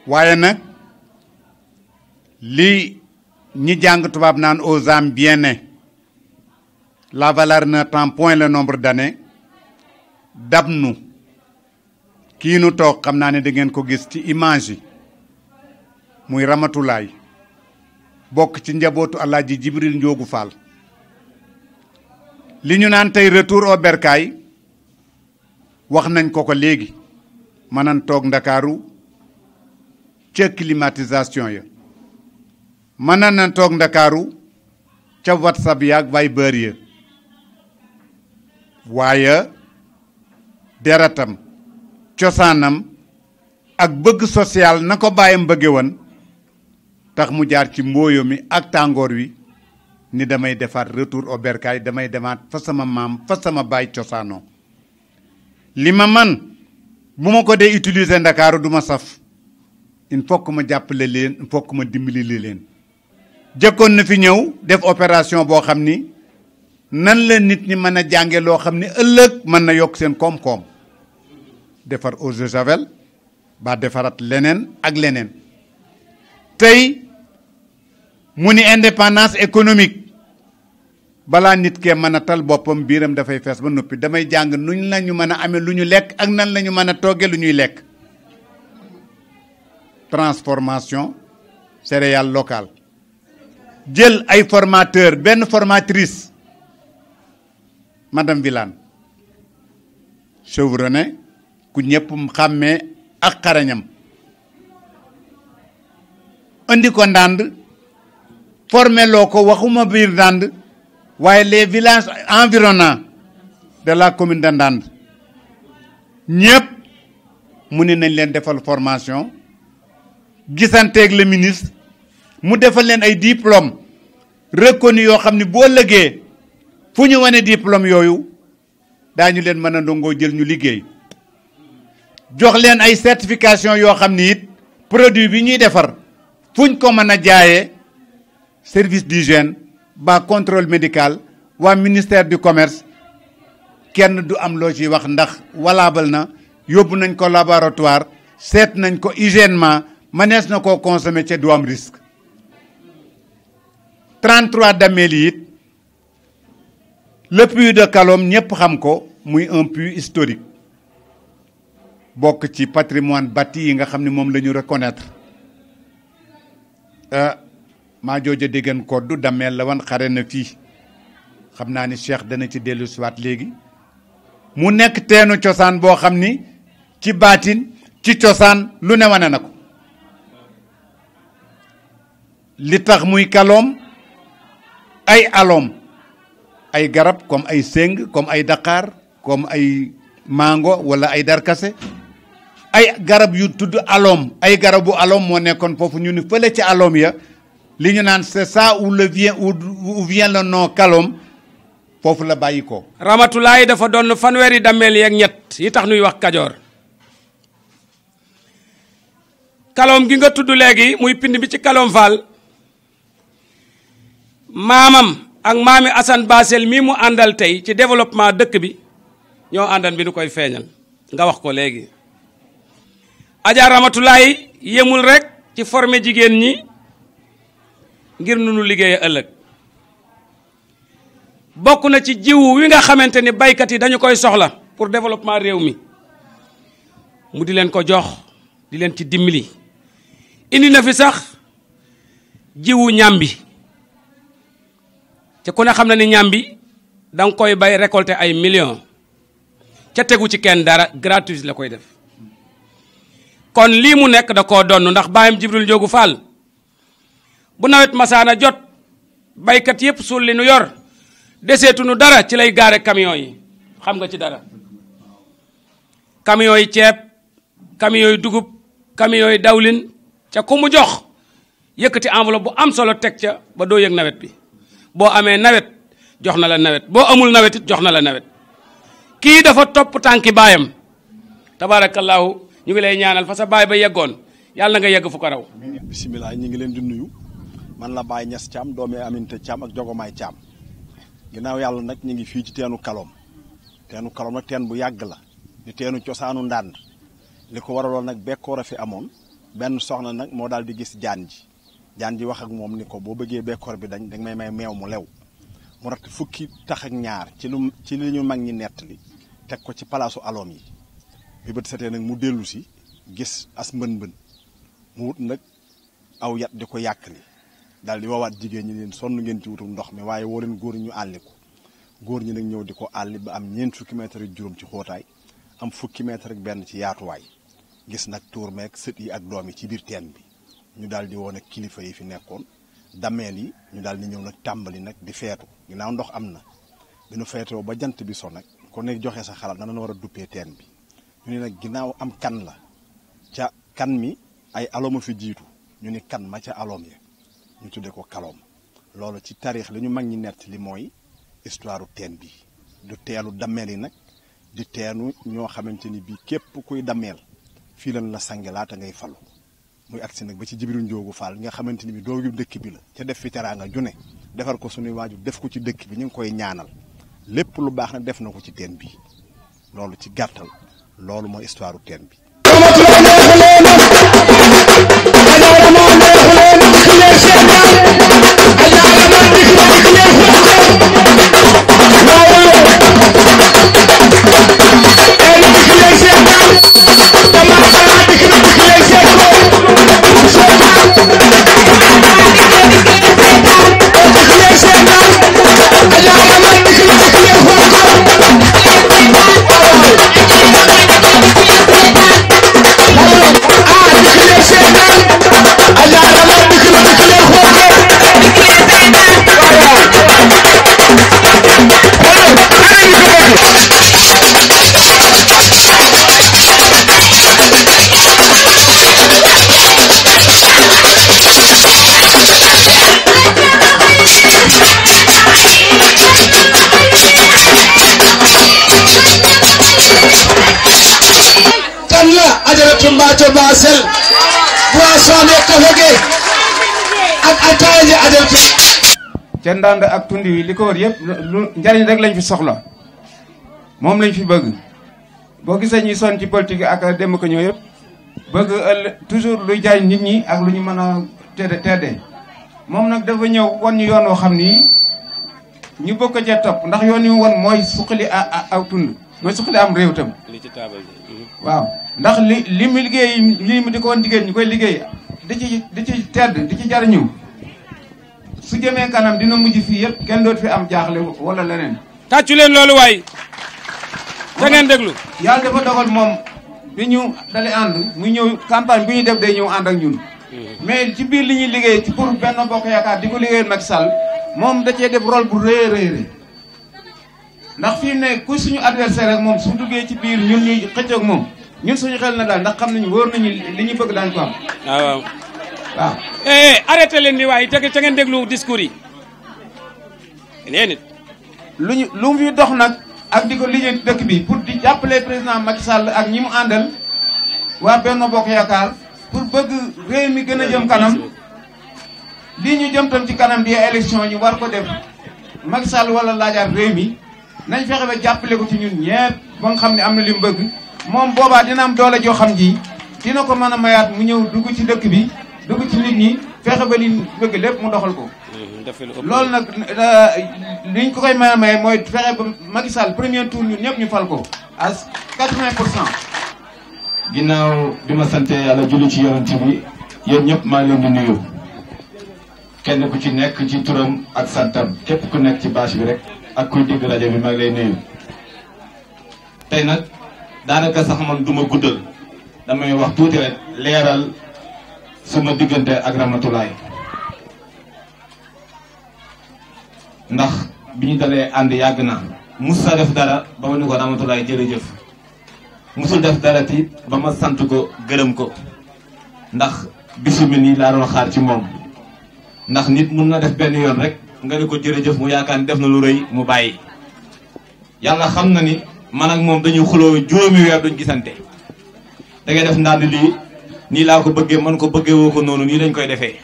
waaye nag li ñi jàng tubaab naan aux âmes bien nées la valeur n'attend point le nombre d'années dab nu kii nu toog xam naa ne da ngeen ko gis ci image yi muy Ramatulaay bokk ci njabootu Alaaji Jibril Njoogu Faal li ñu naan tey retour au bercail wax nañ ko léegi mënan toog Ndakaaru ca climatisation ya mënan na toog Ndakaaru ca WhatsApp ya ak Viber ya waaye deretam cosaanam ak bëgg social na ko bàyyam bëgge woon tax mu jaar ci mbooyo mi ak tàngoor wi ni damay defaat retour au bercail damay demaat fa sama maam fa sama baay cosaanoo li ma man bu ma ko dee utiliser Ndakaaru du ma saf il faut que ma jàppale leen il faut que ma dimbali leen jëkkoon na fi ñëw def opération boo xam ni nan la nit ñi mën a jànge loo xam ni ëllëg mën na yokk seen koom-koom defar eau de javel ba defarat leneen ak leneen tey mu ni indépendance économique balaa nit kee mën a tal boppam biiram dafay fees ba noppi damay jàng nuñ la ñu mën a amee lu ñu lekk ak nan la ñu mën a togge lu ñuy lekk transformation céréale locale jël ay formateur benn formatrice madame Vilane chevronné ku ñëpp xàmmee ak xarañam andi ko Ndande formé loo ko waxuma biir Ndande waaye les villages environnants de la commune de Ndande ñëpp mu ne nañ leen defal formation gisanteeg le ministre mu defal leen ay diplôme reconnu yoo xam ne boo lëgee fu ñu wane diplôme yooyu daañu leen mën a ndongoo jël ñu liggéey jox leen ay certification yoo xam ni it produit bi ñuy defar fuñ ko mën a jaayee service d'hygiène ba contrôle médical waa ministère du commerce kenn du am loo ciy wax ndax valable na yóbbu nañ ko laboratoire seet nañ ko hygiènement mënees na koo consommer ca du am risque 33 dameel yi it le puits de Kalom ñëpp xam ko muy un puits historique bokk ci patrimoine bâti yi nga xam ne moom la ñu reconnaître maa jooja déggan ko du dameel la wan xare na fii xam naa ni Cheikh dana ci dellu siwaat léegi mu nekk teenu cosaan boo xam ni ci baatin ci cosaan lu ne wane na ko li tax muy Kalom ay aloom ay garab comme ay séng comme ay daqaar comme ay mango wala ay darkase ay garab yu tudd aloom ay garabu aloom moo nekkoon foofu ñu ni fële ci aloom ya li ñu naan c'est ça où vient le nom Kalom foofu la bàyyi ko. Ramatulaay dafa doon fanweeri dammeel yeeg ñett yi tax nuy wax Kajoor Kalom gi nga tudd léegi muy pind bi ci Kalom Fall maamam ak maami Assane Basel mii mu àndal tey ci développement dëkk bi ñoo àndan bi nu koy feeñal nga wax ko léegi Adja Ramatulaay yemul rek ci former jigéen ñi ngir nunu liggéeye ëllëg bokk na ci jiwu wi nga xamante ni baykat yi dañu koy soxla pour développement réew mi mu di leen ko jox di leen ci dimbali indi na fi sax jiwu ñambi te ku ne xam na ni ñambi danga koy bay récolter ay millions ca tegu ci kenn dara gratuit la koy def kon lii mu nekk da koo donn ndax baayam Jibril Njoogu Fall bu nawet masaana jot baykat yépp suul li nu yor deseetunu dara ci lay gaare camion yi xam nga ci dara camion yi ceeb camion yi dugub camion yi dawlin ca ku mu jox yëkkati enveloppe bu am solo teg ca ba doo yëg nawet bi boo amee nawet jox na la nawet boo amul nawet it jox na la nawet kii dafa topp tànki baayam tabaarakallaahu ñu ngi lay ñaanal fa sa baay ba yeggoon yàlla na nga yegg fu ko raw. bisimilah ñu ngi leen di nuyu man la Baye Niass Thiam doomi Aminta Thiam ak Jogomaay Thiam ginnaaw yàlla nag ñu ngi fii ci teenu Kalom nag teen bu yàgg la di teenu cosaanu Ndande li ko waraloon nag bekkoor a fi amoon benn soxna nag moo daal di gis jaan ji wax ak moom ni ko boo bëggee bekkoor bi dañ danga may meew mu lew mu rat fukki tax ak ñaar ci li ñu mag ñi nettali teg ko ci palaasu aloom yi bi bët setee nag mu dellu si gis as mbën mu wut nag aw yat di ko yàkkali daal di woowaat jigéen ñi leen sonn ngeen ci wutum ndox mi waaye woo leen góor ñu àlli ko góor ñi nag ñëw di ko àlli ba am ñeent fukki mètre ak juróom ci xóotaay am fukki mètre ak benn ci yaatuwaay gis nag tuur meeg sët yi ak doom yi ci biir teen bi ñu daal di woon ak kilifa yi fi nekkoon dameel yi ñu daal di ñëw nag tàmbali nag di feetu ginnaaw ndox am na bi nu feetoo ba jant bi so nag kon nekk joxe sa xalaat na war a duppee teen bi ñu ne nag ginnaaw am kan la ca kan mi ay alooma fi jiitu ñu ni kan ma ca aloom ya ñu tudde ko kaloom loolu ci tarix li ñu mag ñi nett li mooy histoire teen bi du teelu dammeel yi nag di teenu ñoo xamante ni bii képp kuy dammeel fii lan la sange laata ngay falu muy agsi nag ba ci Jibril Njoogu Faal nga xamante ni bi doogu dëkk bi la ca def fi teraanga june defar ko suñuy waajur def ko ci dëkk bi ñu ngi koy ñaanal lépp lu baax nag def na ko ci teen bi loolu ci gàttal loolu mooy histoire teen bi Mbaaco Basel boisson de café gi ak ataaya ji ajaratu ca Ndande ak tund wi li ko wër yëpp lu njariñ rek lañ fi soxla moom lañ fi bëgg boo gisee ñuy sonn ci politique ak dem ko ñëw yëpp bëgg toujours luy jaay nit ñi ak lu ñu mën a tedde moom nag dafa ñëw wan ñu yoon woo xam ni ñu bëgg ko cee topp ndax yoon yu won mooy suqali aw tund mooy suqali am réew tam waaw ndax li mu liggéey li mu di ko woon jigéen ñu koy liggéey di ci tedd di ci jariñu su jëmee kanam dina mujj fii yëpp kenn doot fi am jaaxle wala leneen. tàccu leen loolu waay da ngeen déglu. yàlla dafa dogal moom bi ñu dale ànd mu ñëw campagne bi ñu def day ñëw ànd ak ñun. mais ci biir li ñuy liggéey ci pour Benno Bokk Yaakaar di ko liggéeyal Macky Sall moom da cee def rôle bu rëy ndax fii ne ku suñu adversaire rek moom su duggee ci biir ñun ñuy xëccoog moom ñun suñu xel na daal ndax xam nañu wóor nañu li ñu bëgg daañu ko am. waaw. waaw. arrêté leen ni waaye ca ngeen déglu discours yi. nee nit. lu mu fi dox nag ak di ko liggéey dëkk bi pour di jàppale président Macky Sall ak ñi mu àndal waa Benno Bokk Yaakaar pour bëgg réew mi gën a jëm kanam lii ñu jëm tam ci kanam di élection ñu war ko def Macky Sall wala laajaat réew mi. nañ fexe ba jàppale ko ci ñun ñepp ba nga xam ne am na li mu bëgg moom boobaa dina am doole joo xam ji dina ko mën a mayaat mu ñëw dugg ci dëkk bi dugg ci nit ñi fexe ba li bëgg lépp mu doxal ko. loolu nag liñ ko koy mën a maye mooy fexe ba Macky Sall premier tour ñun ñëpp ñu fal ko à 80%. ginnaaw bi ma sante yàlla julli ci yonent bi yéen ñëpp maa ngi leen di nuyu kenn ku ci nekk ci turam ak santam képp ku nekk ci bâche bi rek. ak kuy dégg rajo bi maa ngi lay nuyu tey nag daanaka sax man du ma guddal damay wax tuuti rek leeral suma diggante ak Ramatulaay ndax bi ñu dalee ànd yàgg na mus sa def dara ba ma ni ko Ramatulaay jërëjëf musul def dara ti ba ma sant ko gërëm ko ndax bisu mi nii laa doon xaar ci moom ndax nit mun na def benn yoon rek nga ni ko jërëjëf mu yaakaar ni def na lu rëy mu bàyyi yàlla xam na ni man ak moom dañuy xuloo juróomi weer duñ gisante da ngay def ndànd lii nii laa ko bëggee man ko bëggee woo ko noonu nii lañ koy defee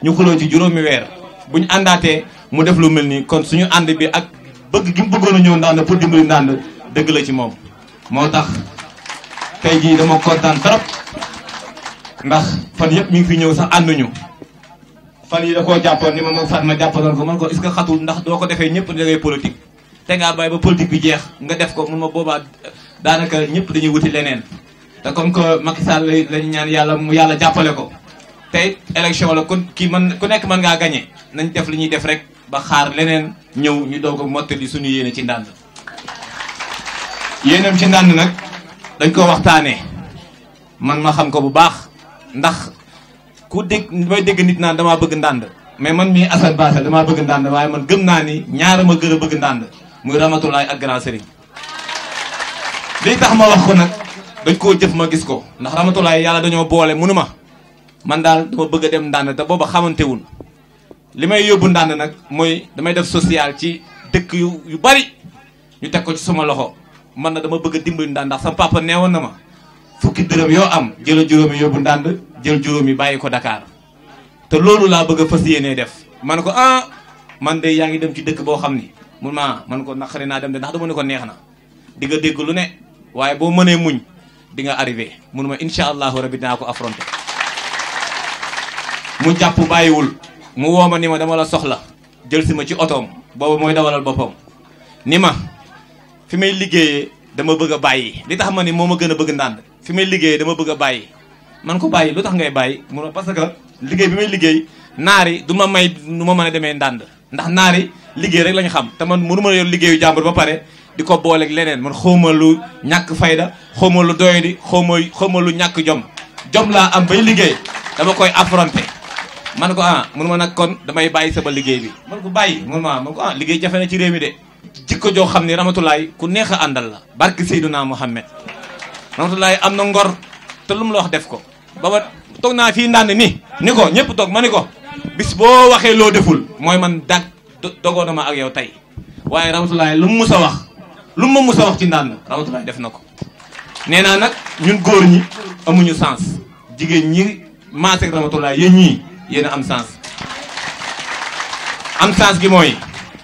ñu xuloo ci juróomi weer buñ àndaatee mu def lu mel nii kon suñu ànd bi ak bëgg gi mu bëggoon a ñëw ndànd pour dimbali ndànd dëgg la ci moom moo tax tey jii dama kontaan trop ndax fan yëpp mi ngi fi ñëw sax ànduñu fan yi da koo jàppoon ni ma moom Fatma jàppaloon ko man ko est-ce que xatul ndax doo ko defee ñëpp da ngay politique te ngaa bàyyi ba politique bi jeex nga def ko mun ma boobaa daanaka ñëpp dañuy wuti leneen te comme que Macky Sall lañ ñaan yàlla mu yàlla jàppale ko tey élection la ku nekk mën ngaa gagné nañ def li ñuy def rek ba xaar leneen ñëw ñu doog a mottali suñu yéene ci ndànd yéenam ci ndànd nag dañ ko waxtaanee man ma xam ko bu baax ndax ku dégg may dégg nit naan damaa bëgg ndànd mais man mii Assane Basse damaa bëgg ndànd waaye man gëm naa ni ñaara ma gën a bëgg ndànd muy Ramatoulaye ak Grand Serigne lii tax ma wax ko nag dañ koo jëf ma gis ko ndax Ramatoulaye yàlla dañoo boole munu ma man daal dama bëgg a dem ndànd te booba xamantewul li may yóbbu ndànd nag mooy damay def social ci dëkk yu bari ñu teg ko ci suma loxo man na dama bëgg a dimbali ndànd ndax sama papa neewoon na ma fukki dërëm yoo am jëla juróomi yóbbu ndànd jël juróomi bàyyi ko Dakar te loolu laa bëgg a fas yéenee def man ko man de yaa ngi dem ci dëkk boo xam ni mun man ko naqari naa dem de ndax dama ne ko neex na di nga dégg lu ne waaye boo mënee muñ di nga arrivé mun ma incha allahu rabi dinaa ko affronté mu jàpp bàyyiwul mu woo ma ni ma dama la soxla jël si ma ci otoom boobu mooy dawalal boppam ni ma fi may liggéeyee dama bëgg a bàyyi li tax ma ni moo ma gën a bëgg ndànd fi may liggéeyee dama bëgg a bàyyi man ko bàyyi lu tax ngay bàyyi mu parce que liggéey bi may liggéey naari du ma may nu ma mën a demee ndànd ndax naari liggéey rek lañ xam te man mënu ma yor liggéeyu jàmbur ba pare di ko booleeg leneen man xawma lu ñàkk fayda xawma lu doyadi xawma lu ñàkk jom laa am bay liggéey dama koy affronté man ko mun ma nag kon damay bàyyi sama liggéey bi man ko bàyyi man ko liggéey jafe na ci réew mi de jikko joo xam ni Ramatoulaye ku neex a àndal la barke Seydina Mohamed Ramatoulaye am na ngor te lu mu la wax def ko ba ma toog naa fii ndànd ni ko ñëpp toog ma ni ko bis boo waxee loo deful mooy man dogoo na ma ak yow tey waaye Ramatoulaye lu mu mus a wax lu mu ma mus a wax ci ndànd Ramatoulaye def na ko nee naa nag ñun góor ñi amuñu sens jigéen ñi maase ak Ramatoulaye yéen ñii yéen a am sens gi mooy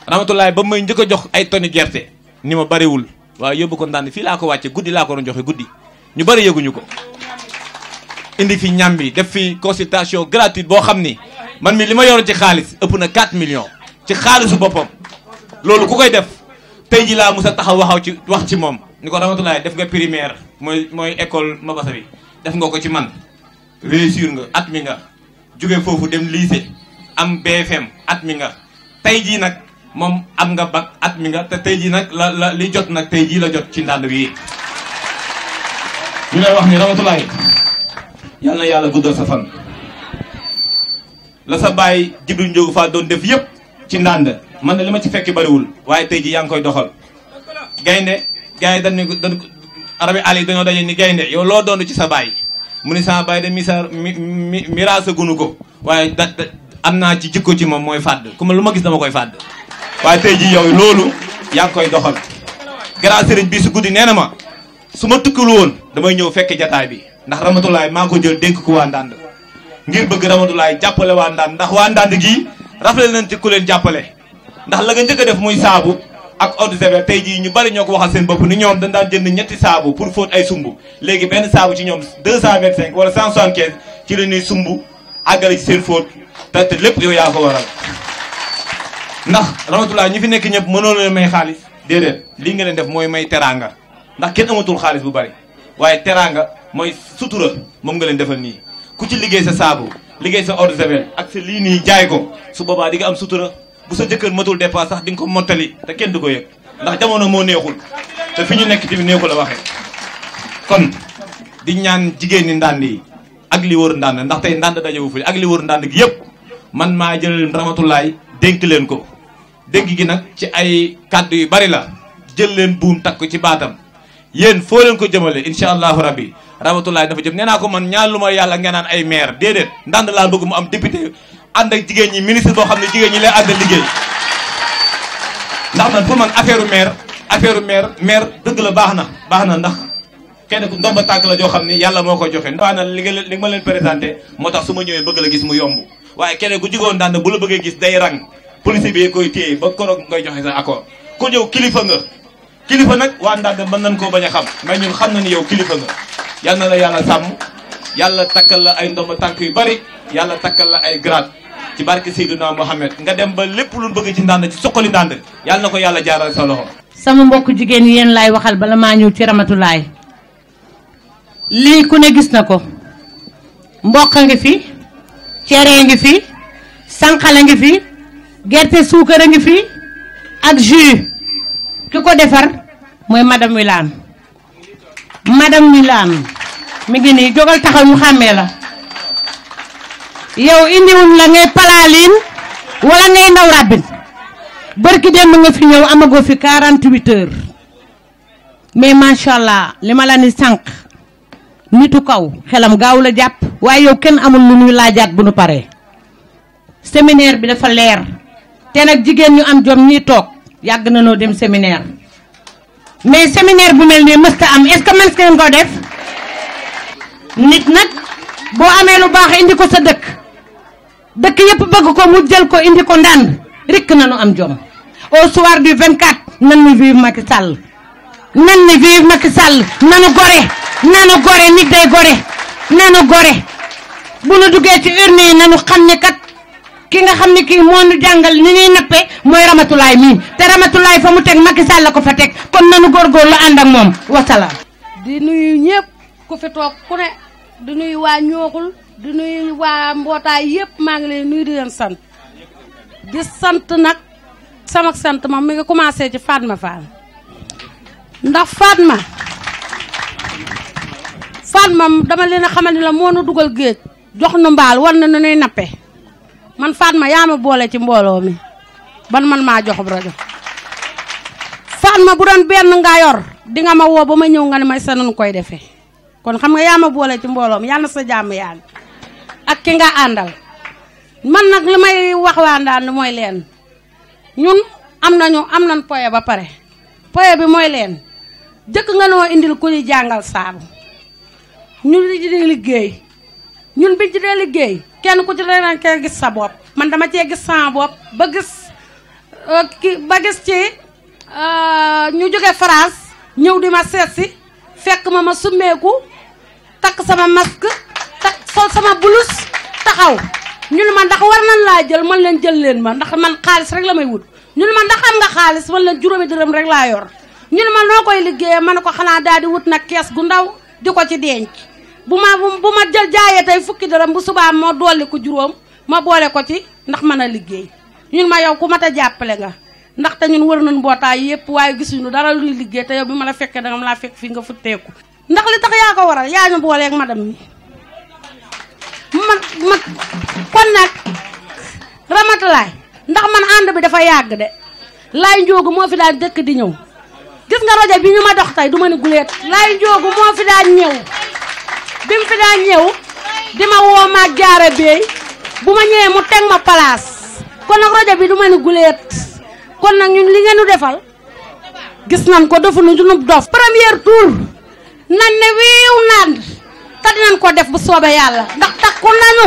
Ramatoulaye ba may njëkk a jox ay tonni gerte ni ma bariwul waaye yóbbu ko ndànd fii laa ko wàcce guddi laa ko doon joxe guddi ñu bari yëguñu ko indi fi ñam bi def fi consultation gratuite boo xam ni man mi li ma yoroon ci xaalis ëpp na 4 millions ci xaalisu boppam loolu ku koy def tey ji laa musa taxaw wax ci moom ni ko Ramatoulaye def nga primaire mooy école Mabassa bi def nga ko ci man réussir nga at mi nga jóge foofu dem lycée am BFM at mi nga tey jii nag moom am nga bac at mi nga te tey jii nag la li jot nag tey jii la jot ci ndànd bi ñu lay wax ni Ramatoulaye yal na yàlla guddal sa fan la sa baay Djibril Ndiogou Fall doon def yëpp ci ndànd man de li ma ci fekki bariwul waaye tey jii yaa ngi koy doxal gaynde gars yi dañ arabi ali dañoo daje ni gaynde yow loo doon ci sa baay mu ni sama baay de miraasa gunu ko waaye am naa ci jikko ci moom mooy fàdd ku ma lu ma gis dama koy fàdd waaye tey jii yow loolu yaa ngi koy doxal grand sëriñ bi su guddi nee na ma su ma tukkul woon damay ñëw fekk jataay bi ndax Ramatoulaye maa ko jël dénk ko waa ndànd ngir bëgg Ramatoulaye jàppale waa ndànd ndax waa ndànd gii rafetlu nañ ci ku leen jàppale ndax la nga njëkk a def muy saabu ak eau de javel tey jii ñu bari ñoo ko waxal seen bopp ni ñoom dañ daan jënd ñetti saabu pour fóot ay sumb léegi benn saabu ci ñoom 225 wala 175 ci la ñuy sumb àggale ci seen fóot te lépp yow yaa ko waral ndax Ramatoulaye ñi fi nekk ñëpp mënoo leen may xaalis déedéet lii nga leen def mooy may teraanga ndax kenn amatul xaalis bu bari waaye teraanga mooy sutura moom nga leen defal nii ku ci liggéey sa saabu liggéey sa eau de javel ak sa lii nii jaay ko su boobaa di nga am sutura bu sa jëkkër matul dépense sax di nga ko mottali te kenn du ko yëg ndax jamono moo neexul te fi ñu nekk tamit neexul a waxee kon di ñaan jigéen ñi ndànd yi ak li wër ndànd ndax tey ndànd dajewu fi ak li wër ndànd gi yëpp man maa jël Ramatoulaye dénk leen ko dénk gi nag ci ay kàddu yu bari la jël leen buum takk ci baatam yéen foo leen ko jëmale incha allahu rabbi Ramatoulaye dafa jëm nee naa ko man ñaan lu ma yàlla ngeen naan ay maire déedéet ndànd laa bëgg mu am député ànd ak jigéen ñi ministre boo xam ne jigéen ñi lay àndal liggéey ndax man pour man affaire maire dëgg la baax na ndax kenn ku ndomba tànk la joo xam ne yàlla moo ko joxe baax na li ma leen présenté moo tax su ma ñëwee bëgg la gis mu yomb waaye kenn ku jigoon ndànd bu la bëggee gis day rang police bi koy téye ba koroog ngay joxe sa accord ku ñëw kilifa nga kilifa nag waa ndànd mën nañ koo bañ a xam mais ñun xam na ni yow kilifa nga yal na la yàlla sàmm yàlla takkal la ay ndomba tànk yu bari yàlla takkal la ay grade ci barke Seydina Mohamed nga dem ba lépp lu bëgg ci ndànd ci suqali ndànd yàlla na ko yàlla jaaral sa loxo. sama mbokk jigéen yi yéen laay waxal bala maa ñëw ci Ramatulaay lii ku ne gis na ko mboq a ngi fi cere ngi fi sànqale ngi fi gerte suukar a ngi fi ak jus ki ko defar mooy madame Wilane mi ngi nii jógal taxaw ñu xàmmee la yow indiwuñ la ngay palaalin wala ngay ndaw ràbbin barki démb nga fi ñëw amagoo fi 48 heures mais macha allah li ma la ni sànq nitu kaw xelam gaaw la jàpp waaye yow kenn amul lu ñuy laajaat bu nu paree séminaire bi dafa leer te nag jigéen ñu am jom ñi toog yàgg na noo dem séminaire mais séminaire bu mel nii mësta am est-ce que mën ngeen ko def nit nag boo amee lu baax indi ko sa dëkk yëpp bëgg ko mu jël ko indi ko ndànd rikk na nu am jom au soir du 24 nan ni vive Macky Sall nanu gore nit day gore nanu gore bu nu duggee ci urne yi nanu xam ne kat ki nga xam ne kii moo nu jàngal ni ñuy nappe mooy Ramatulaay mii te Ramatulaay fa mu teg Macky Sall la ko fa teg kon nanu góorgóorlu ànd ak moom wasalaam. di nuyu ñëpp ku fi toog ku ne di nuyu waa Ñooxul di nuyu waa mbootaay yëpp maa ngi leen nuyu di leen sant di sant nag sama sant moom mi nga commencé ci Fatma Fall ndax Fatma dama leen a xamal ni la moo nu dugal géej jox nu mbaal war na nu nuy nappe man Fatma yaa ma boole ci mbooloo mi ban man maa jox rajo Fatma bu doon benn nga yor di nga ma woo ba ma ñëw nga ne may sa nun koy defee kon xam nga yaa ma boole ci mbooloo mi yàlla na sa jàmm yàgg ak ki nga àndal man nag li may wax waa Ndande mooy leen ñun am nañ poye ba pare poye bi mooy leen jëkk nga noo indil ku ñu jàngal saabu ñun li ci dee liggéey ñun biñ ci dee liggéey kenn ku ci dee kee gis sa bopp man dama cee gis sama bopp ba gis ci ñu jóge France ñëw di ma seet si fekk ma summeeku takk sama masque sol sama blouse taxaw ñu ne ma ndax war nañ laa jël man leen jël leen ma ndax man xaalis rek la may wut ñu ne ma ndax am nga xaalis man leen juróomi dërëm rek laa yor ñu ne ma noo koy liggéeyee ma ne ko xanaa daal di wut nag kees gu ndaw di ko ci denc bu ma jël jaayee tey fukki dërëm bu subaa moo dolli ko juróom ma boole ko ci ndax mën a liggéey ñun ma yow ku mat a jàppale nga ndaxte ñun wër nañ mbootaay yëpp waaye gisuñu dara luy liggéey te yow bi ma la fekkee danga ma laa fekk fii nga futteeku ndax li tax yaa ko waral yaa ñu booleeg madame mi ma kon nag Ramatulaay ndax man ànd bi dafa yàgg de laay njoogu moo fi daan dëkk di ñëw gis nga rajo bi ñu ma dox tey du ma ni guleet laay njoogu moo fi daan ñëw bi mu fi daan ñëw di ma woo maag jaara beey bu ma ñëwee mu teg ma place kon nag rajo bi du ma ni guleet kon nag ñun li ngeen nu defal gis nañ ko defu nu junub dof premier tour nan ne wiiw naan te dinañ ko def bu soobee yàlla ndax takku nañu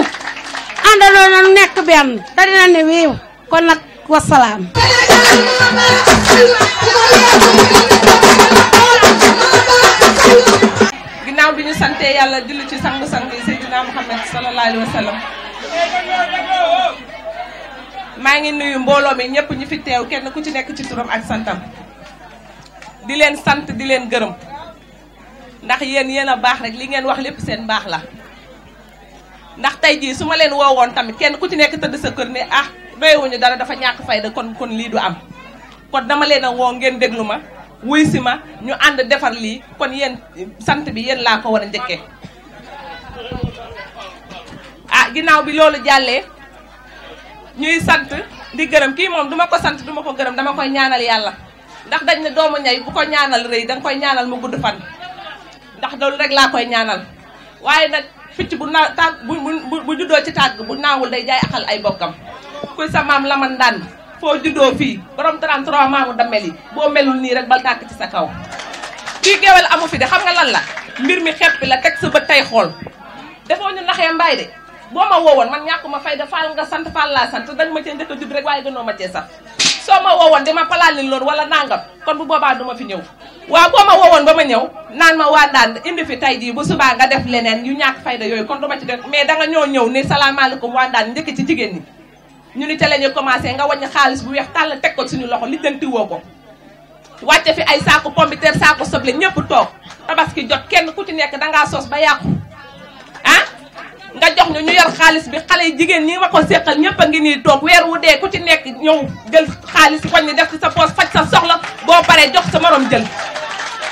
àndaloo nañu nekk benn te dinañ ne wiiw kon nag wasalaam. ginnaaw bi ñu sante yàlla julli ci sang-sang yi Seydina Muhammad sallallahu alayhi wa sallam maa ngi nuyu mbooloo mi ñëpp ñu fi teew kenn ku ci nekk ci turam ak santam di leen sant di leen gërëm ndax yéen a baax rek li ngeen wax lépp seen baax la ndax tey jii su ma leen woowoon tamit kenn ku ci nekk tëdd sa kër ne ah doyewuñu dara dafa ñàkk fayda kon lii du am kon dama leen a woo ngeen déglu ma wuy si ma ñu ànd defar lii kon yéen sant bi yéen laa ko war a njëkkee ah ginnaaw bi loolu jàllee ñuy sant di gërëm kii moom duma ko sant duma ko gërëm dama koy ñaanal yàlla ndax dañ ne doomu ñay bu ko ñaanal rëy danga koy ñaanal mu gudd fan ndax loolu rek laa koy ñaanal waaye nag picc bu naaw tàgg bu juddoo ci tàgg bu naawul day jaay akal ay bokkam kuy sa maam la man daan foo juddoo fii borom 33 maamu damel yi boo melul nii rek bal tàkk ci sa kaw kii géwél amu fi de xam nga lan la mbir mi xeppi la teg sa bët tey xool defoo ñu naxee mbaay de boo ma woowoon man ñàkkuma fayda faal nga sant faal laa sant dañ ma cee njëkk a judd rek waaye gënoo ma cee sax soo ma woowoon dama palaalin loolu wala nangam kon bu boobaa duma fi ñëw waaw boo ma woowoon ba ma ñëw naan ma waa Ndande indi fi tey jii bu subaa nga def leneen yu ñàkk fayda yooyu kon duma ci def mais danga ñoo ñëw ni salaamaaleykum waa Ndande njëkk ci jigéen ñi ñu ni ca la ñu commencé nga wàññi xaalis bu weex tàll teg ko suñu loxo lijjanti woo ko wàcce fi ay saako pombiteer saako soble ñëpp toog tabaski jot kenn ku ci nekk dangaa sos ba yàqu ah nga jox ñu yor xaalis bi xale yi jigéen ñi ma ko séqal ñëpp a ngi nii toog weer wu dee ku ci nekk ñëw jël xaalis wàññi def ci sa poos faj sa soxla boo paree jox sa morom jël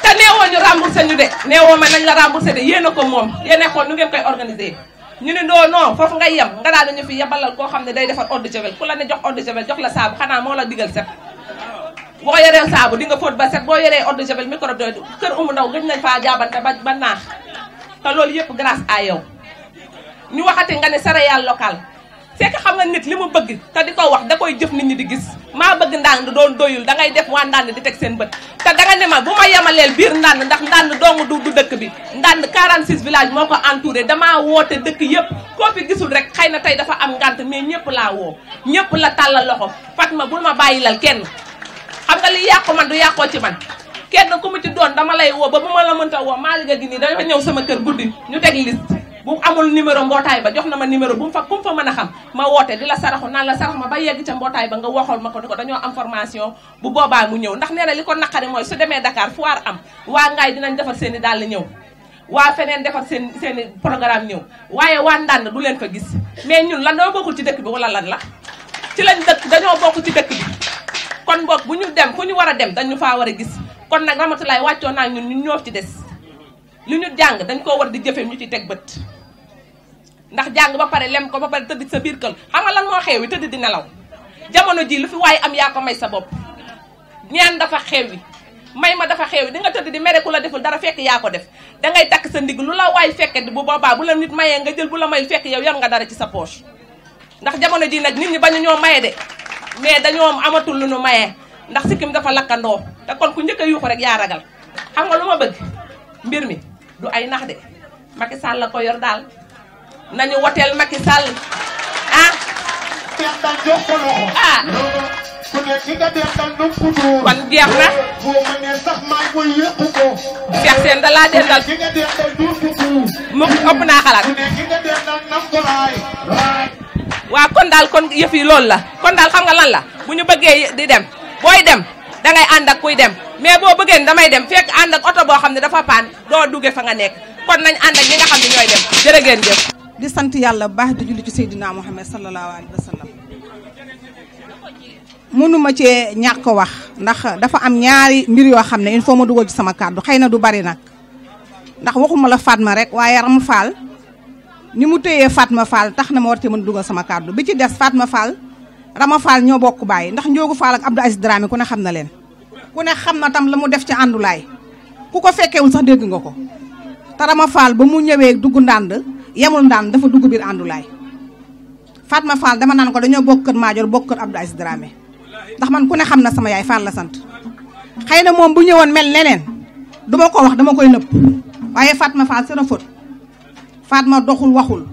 te neewoo ñu remboursé ñu de neewoo ma nañ la remboursé de yéen a ko moom yéen a xool nu ngeen koy organisé ñu ne non foofu ngay yem nga daal dañu fi yebalal koo xam ne day defar eau de javel ku la ne jox eau de javel jox la saabu xanaa moo la digal set boo yoree saabu di nga fóot ba set boo yoree eau de javel microbe doy kër umu ndaw gëj nañ faa jaabante ba naax te loolu yëpp grâce à yow ñu waxati nga ne céréale locale c'est que xam nga nit li mu bëgg te di ko wax da koy jëf nit ñi di gis maa bëgg Ndande doon doyul da ngay def waa Ndande di teg seen bët te danga ne ma bu ma yemaleel biir Ndande ndax Ndande doomu du dëkk bi Ndande 46 villages moo ko entouré damaa woote dëkk yëpp koo fi gisul rek xëy na tey dafa am ngant mais ñëpp laa woo ñëpp la tàllal loxo Fatma bul ma bàyyilal kenn xam nga li yàqu man du yàqoo ci man kenn ku mu ci doon dama lay woo ba bu ma la mënta woo maa liga gi nii dafa ñëw sama kër guddi ñu teg liste bu amul numéro mbootaay ba jox na ma numéro bu mu fa mën a xam ma woote di la saraxu naan la sarax ma ba yegg ca mbootaay ba nga waxool ma ko ni ko dañoo am formation bu boobaa mu ñëw ndax nee na li ko naqari mooy su demee Dakar foire am waa Ngaye dinañ defar seen i dàll ñëw waa feneen defar seen i programme ñëw waaye waa Ndande du leen fa gis mais ñun lan doo bokkul ci dëkk bi wala lan la ci lañ dëkk dañoo bokk ci dëkk bi kon boog bu ñu dem fu ñu war a dem dañu faa war a gis kon nag Ramatulaay wàccoo naa ñun ñoo ci des li ñu jàng dañ koo war di jëfe ñu ci teg bët ndax jàng ba pare lem ko ba pare tëdd sa biir kër xam nga lan moo xewi tëdd di nelaw jamono ji lu fi waaye am yaa ko may sa bopp ñaan dafa xewi may ma dafa xewi di nga tëdd di mere ku la deful dara fekk yaa ko def dangay takk sa ndigg lu la waay fekke bu boobaa bu la nit mayee nga jël bu la mayul fekk yow yor nga dara ci sa poche ndax jamono ji nag nit ñi bañu ñoo maye de mais dañoo amatul lu ñu mayee ndax sikkim dafa lakkandoo te kon ku njëkk a yuuxu rek yaa ragal xam nga lu ma bëgg mbir mi du ay nax de Macky Sall la ko yor daal nañu woteel Macky Sall ah ah kon jeex na Cheikh Sène da laa dendal mu ëpp naa xalaat waaw kon daal kon yëf yi loolu la kon daal xam nga lan la bu ñu bëggee di dem booy dem dangay ànd ak kuy dem mais boo bëggee damay dem fekk ànd ak oto boo xam ne dafa paan doo duggee fa nga nekk kon nañ ànd ak ñi nga xam ne ñooy dem jërë ngeen jëf. di sant yàlla bu baax di julli ci Seydina Muhammad sallallahu alayhi wa sallam mënuma cee ñàkk wax ndax dafa am ñaari mbir yoo xam ne il faut ma dugal ci sama kàddu xëy na du bari nag ndax waxuma la Fatma rek waaye Rama Fall ni mu téyee Fatma Fall tax na ma war cee mën dugal sama kàddu bi ci des Fatma Fall Rama Fall ñoo bokk bàyyi ndax Ndiogu Fall ak Abdou Aziz Dramé ku ne xam na leen ku ne xam na tam la mu def ci àndulaay ku ko fekkewul sax dégg nga ko te Rama Fall ba mu ñëwee dugg Ndande yemul Ndande dafa dugg biir àndulaay Fatma Fall dama naan ko dañoo bokk kër Maajoor bokk kër Abdou Aziz Dramé ndax man ku ne xam na sama yaay Fall la sant xëy na moom bu ñëwoon mel neneen duma ko wax dama koy nëpp waaye Fatma Fall c'est une faute Fatma doxul waxul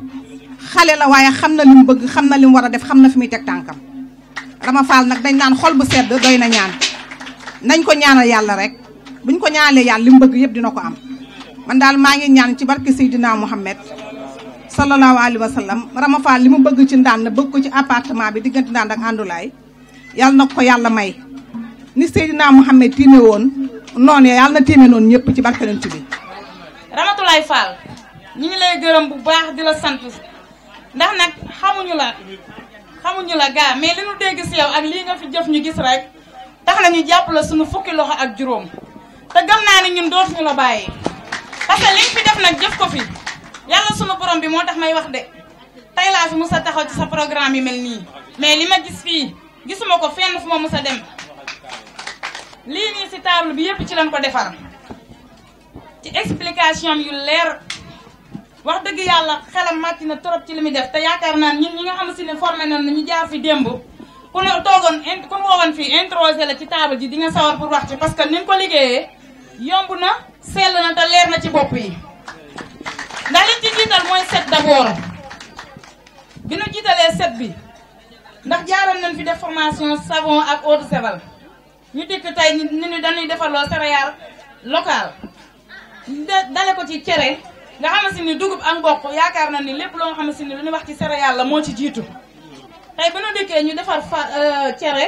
xale la waaye xam na li mu bëgg xam na li mu war a def xam na fi muy teg tànkam Rama Fall nag dañ naan xol bu sedd doy na ñaan nañ ko ñaanal yàlla rek buñ ko ñaanalee yàlla li mu bëgg yëpp dina ko am man daal maa ngi ñaan ci barke Seydina Muhammad sallallahu alayhi wa sallam Rama Fall li mu bëgg ci Ndande bëgg ko ci appartement bi diggante Ndande ak àndulaay yàlla na ko yàlla may ni Seydina Muhammad tiime woon noonu yàlla na tiime noonu ñëpp ci barke leen ci bi Ramatulaay Fall ñu ngi lay gërëm bu baax di la sant ndax nag xamuñu la gaa mais li ñu dégg si yow ak lii nga fi jëf ñu gis rek tax na ñu jàpp la suñu fukki loxo ak juróom te gëm naa ne ñun dootuñu la bàyyi parce que li nga fi def nag jëf ko fi yàlla sunu borom bi moo tax may wax de tey laa fi mus a taxaw ci sa programme yi mel nii mais li ma gis fii gisuma ko fenn fu ma mus a dem lii nii si table bi yëpp ci lañ ko defar ci explication yu leer wax dëgg yàlla xelam màcc na trop ci li muy def te yaakaar naa ñun ñi nga xam si ne formé nañ ñu jaar fi démb ku ne toogoon ku ne woowoon fii introsé la ci table ji di nga sawar pour wax ci parce que ni nga ko liggéeyee yomb na sell na te leer na ci bopp yi ndax liñ ci jiital mooy set d'abord bi nu jiitalee set bi ndax jaaroon nañ fi def formation savon ak eau de javel ñu dikk tey ñu dañuy defaloo céréale local dale ko ci cere nga xamante ni dugub ak mboq yaakaar na ni lépp loo nga xamante ni lu ñuy wax ci céréale la moo ci jiitu tey bu ñu dikkee ñu defar cere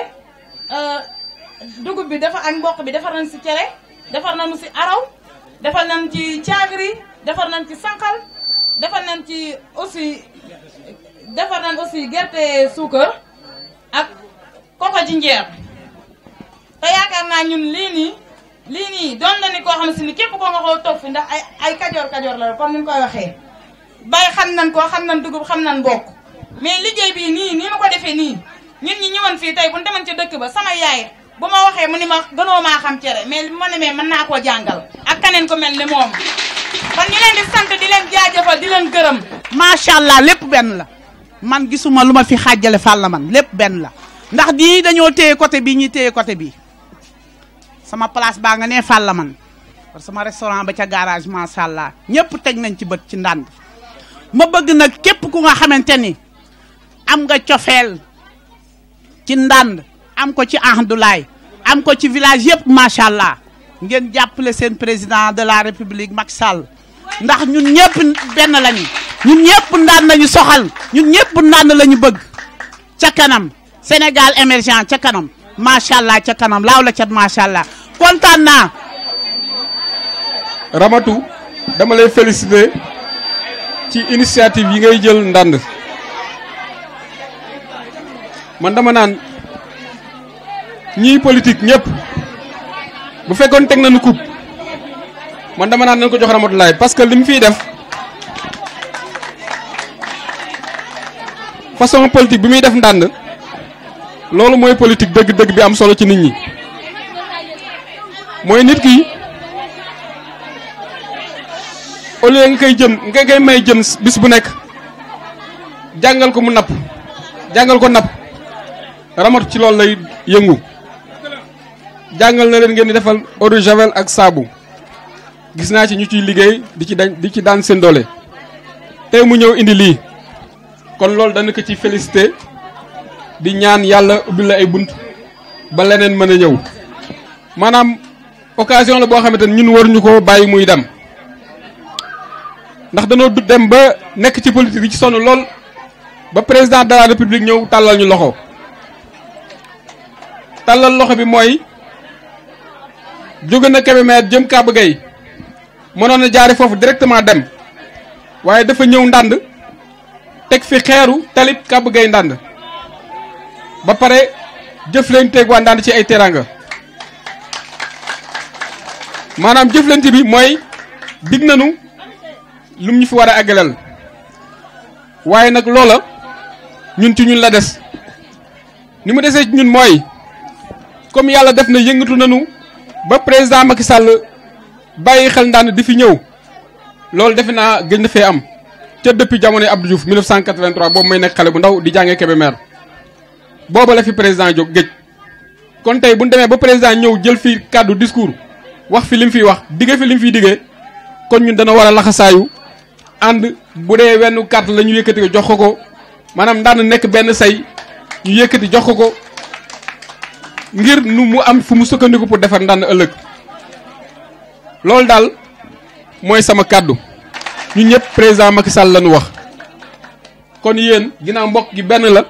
dugub bi defar ak mboq bi defar nañ si cere defar nañu si araw defar nañ ci caagri defar nañ ci sànqal defar nañ ci aussi gerte suukar ak koko jinjeer te yaakaar naa ñun lii nii doon na ni koo xam si ni képp koo nga xool toog fi ndax ay kajoor la comme ni ñu koy waxee bay xam nañ ko xam nañ dugub xam nañ mbokk mais liggéey bii nii ma ko defee nii ñun ñi ñëwoon fii tey bu ñu demoon ci dëkk ba sama yaay bu ma waxee mu ni ma gënoo maa xam cere mais li ma demee mën naa koo jàngal ak kaneen ko mel ni moom kon ñu leen di sant di leen jaajëfal di leen gërëm. macha allah lépp benn la man gisuma lu ma fi xaajale fàll la man lépp benn la ndax di dañoo téye côté bii ñuy téye côté bii sama place baa nga nee fàll la man parce que sama restaurant ba ca garage macha allah ñëpp teg nañ ci bët ci ndànd ma bëgg nag képp ku nga xamante ni am nga cofeel ci ndànd am ko ci Ahmadulaay am ko ci village yëpp macha allah ngeen jàppale seen président de la république Macky Sall ndax ñun ñëpp benn lañu ñun ñëpp ndànd lañu soxal ñun ñëpp ndànd lañu bëgg ca kanam Sénégal émergent ca kanam macha allah ca kanam laaw la cat macha allah kontaan naa. Ramatou dama lay féliciter ci initiative yi ngay jël ndànd man dama naan ñii politique ñëpp bu fekkoon teg nañu coupe man dama naan nañ ko jox Ramatoulaye parce que li mu fiy def façon politique bi muy def ndànd loolu mooy politique dëgg-dëgg bi am solo ci nit ñi mooy nit ki au lieu nga koy may jën bis bu nekk jàngal ko mu napp jàngal ko napp Ramatou ci loolu lay yëngu jàngal na leen ngeen di defal eau de javel ak saabu gis naa ci ñu ciy liggéey di ci daan seen doole tey mu ñëw indi lii kon loolu dana ko ci félicité di ñaan yàlla ubbil la ay bunt ba leneen mën a ñëw maanaam occasion la boo xamante ne ñun waruñu ko bàyyi muy dem ndax danoo dem ba nekk ci politique yi ci sonn lool ba président de la république ñëw tàllal ñu loxo tàllal loxo bi mooy jóge na Kébémer jëm Kaba Gueye mënoon na jaare foofu directement dem waaye dafa ñëw ndànd teg fi xeeru talib Kaba Gueye ndànd ba pare jëflanteeg waa ndànd ci ay teranga maanaam jëflante bi mooy dig nañu lum ñu fi war a àggaleel waaye nag loola ñun ci ñun la des ni mu desee ci ñun mooy comme yàlla def na yëngatu nañu ba président Macky Sall bàyyi xel ndànd di fi ñëw loolu defe naa gëj na fee am ca depuis jamono Abdou Diouf 1983 boobu may nekk xale bu ndaw di jàngee Kébémer booba la fi président jóg géej kon tey bu ñu demee ba président ñëw jël fi kàddu discours wax fi lim fiy wax digge fi lim fiy diggee kon ñun dana war a laxasaayu ànd bu dee wenn carte la ñu yëkkati ko jox ko maanaam ndànd nekk benn say ñu yëkkati jox ko ngir nu mu am fu mu sukkandiku pour defar ndànd ëllëg loolu daal mooy sama kàddu ñun ñëpp président Macky Sall la ñu wax kon yéen ginnaaw mbokk gi benn la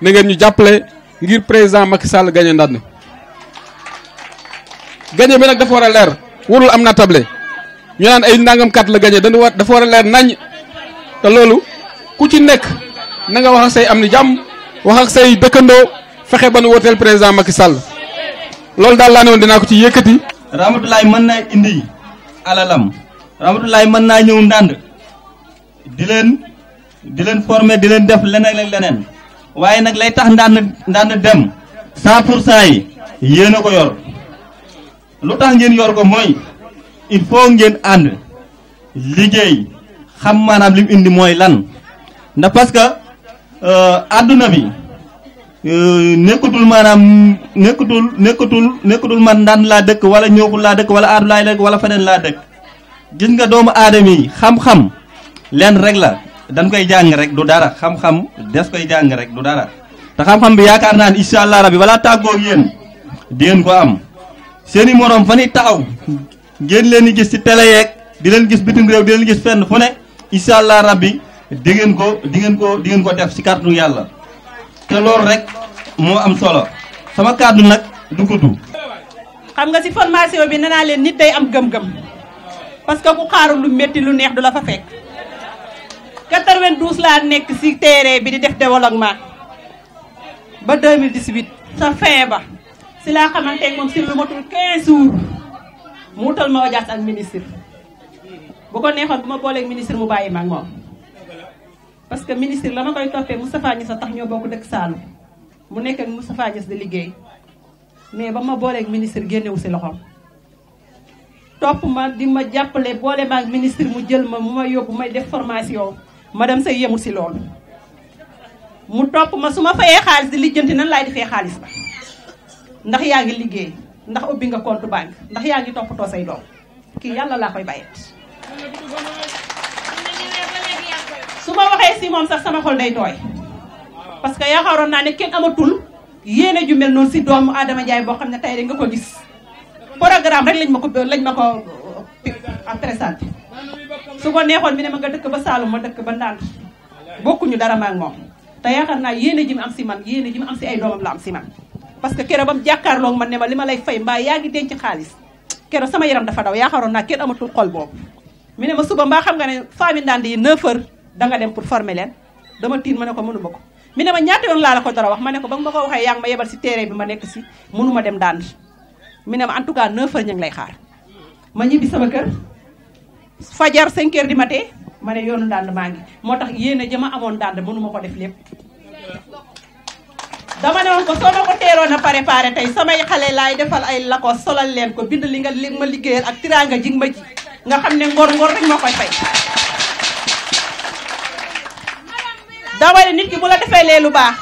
na ngeen ñu jàppale ngir président Macky Sall gañe ndànd gañe bi nag dafa war a leer warul am na table ñu naan ay ndàngam kat la gañe dafa war a leer nañ te loolu ku ci nekk na nga wax ak say am ni jàmm wax ak say dëkkandoo fexe ba nu woteel président Macky Sall loolu daal laa ne woon dinaa ko ci yëkkati. Ramatoulaye mën naa indi alalam Ramatoulaye mën naa ñëw ndànd di leen former di leen def leneen ak leneen waaye nag lay tax ndànd dem 100% yi yéen a ko yor lu tax ngeen yor ko mooy il faut ngeen ànd liggéey xam maanaam li mu indi mooy lan ndax parce que àdduna bi nekkatul maanaam nekkatul man ndànd laa dëkk wala ñooful laa dëkk wala aadu laay dëkk wala feneen laa dëkk gis nga doomu aadama yi xam-xam leen rek la dañ koy jàng rek du dara xam-xam des koy jàng rek du dara te xam-xam bi yaakaar naa ne incha allah rabi wala tàggoo yéen di ngeen ko am seeni moroom fa ni taxaw ngeen leen di gis ci télé yeeg di leen gis bitim réew di leen gis fenn fu ne incha allah rabbi di ngeen ko def ci kàttanu yàlla te loolu rek moo am solo sama kàddu nag du gudd. xam nga ci formation bi nee naa leen nit day am gëm-gëm parce que ku xaaru lu métti lu neex du la fa fekk 92 laa nekk ci terrain bi di def développement ba 2018 sa fin ba ci laa xamante ak moom ci lu matul 15 jours mu wutal ma audience ak ministre bu ko neexoon bu ma booleeg ministre mu bàyyi ma ak moom parce que ministre la ma koy toppee Moustapha Niasse tax ñoo bokk dëkk Saalum mu nekk ak Moustapha Niasse di liggéey mais ba ma booleeg ministre génnewu ci loxoom topp ma di ma jàppale boole ma ak ministre mu jël ma mu ma yóbbu may def formation madame say yemul ci loolu mu topp ma su ma fayee xaalis di lijjanti nan laay defee xaalis ba ndax yaa ngi liggéey ndax ubbi nga compte banque ndax yaa ngi toppatoo say doom kii yàlla laa koy bàyyet su ma waxee ci moom sax sama xol day tooy parce que yaakaaroon naa ne kenn amatul yéene ju mel noonu ci doomu Adama Ndiaye boo xam ne tey rek nga ko gis programme rek lañ ma ko présenté su ko neexoon bi ne ma nga dëkk ba Saalum ma dëkk ba Ndande bokkuñu dara ma ak moom te yaakaar naa yéene ji mu am ci man yéene ji mu am ci ay doomam la am ci man parce que keroog ba mu jàkkaarloog man ne ma li ma lay fay mbaa yaa ngi denc xaalis keroog sama yaram dafa daw yaakaaroon naa kenn amatul xol boobu mi ne ma suba mbaa xam nga ne famille Ndande yi 9h danga dem pour former leen dama tiin ma ne ko mënu ma ko mi ne ma ñaata yoon laa la ko dara wax ma ne ko ba ma ko waxee yaa ngi ma yebal ci terrain bi ma nekk ci mënuma dem Ndande mi ne ma en tout cas 9h ñu ngi lay xaar ma ñibbi sama kër fajar 5h du matin ma ne yoonu Ndande maa ngi moo tax yéen a jëma amoon Ndande mënuma ko def lépp dama ne woon ko soo ma ko teeroon a préparé tey samay xale laay defal ay lako solal leen ko bind li nga ma liggéeyal ak tiraanga ji ma ji nga xam ne ngor rek moo koy fay dama ne nit ki bu la defee lee lu baax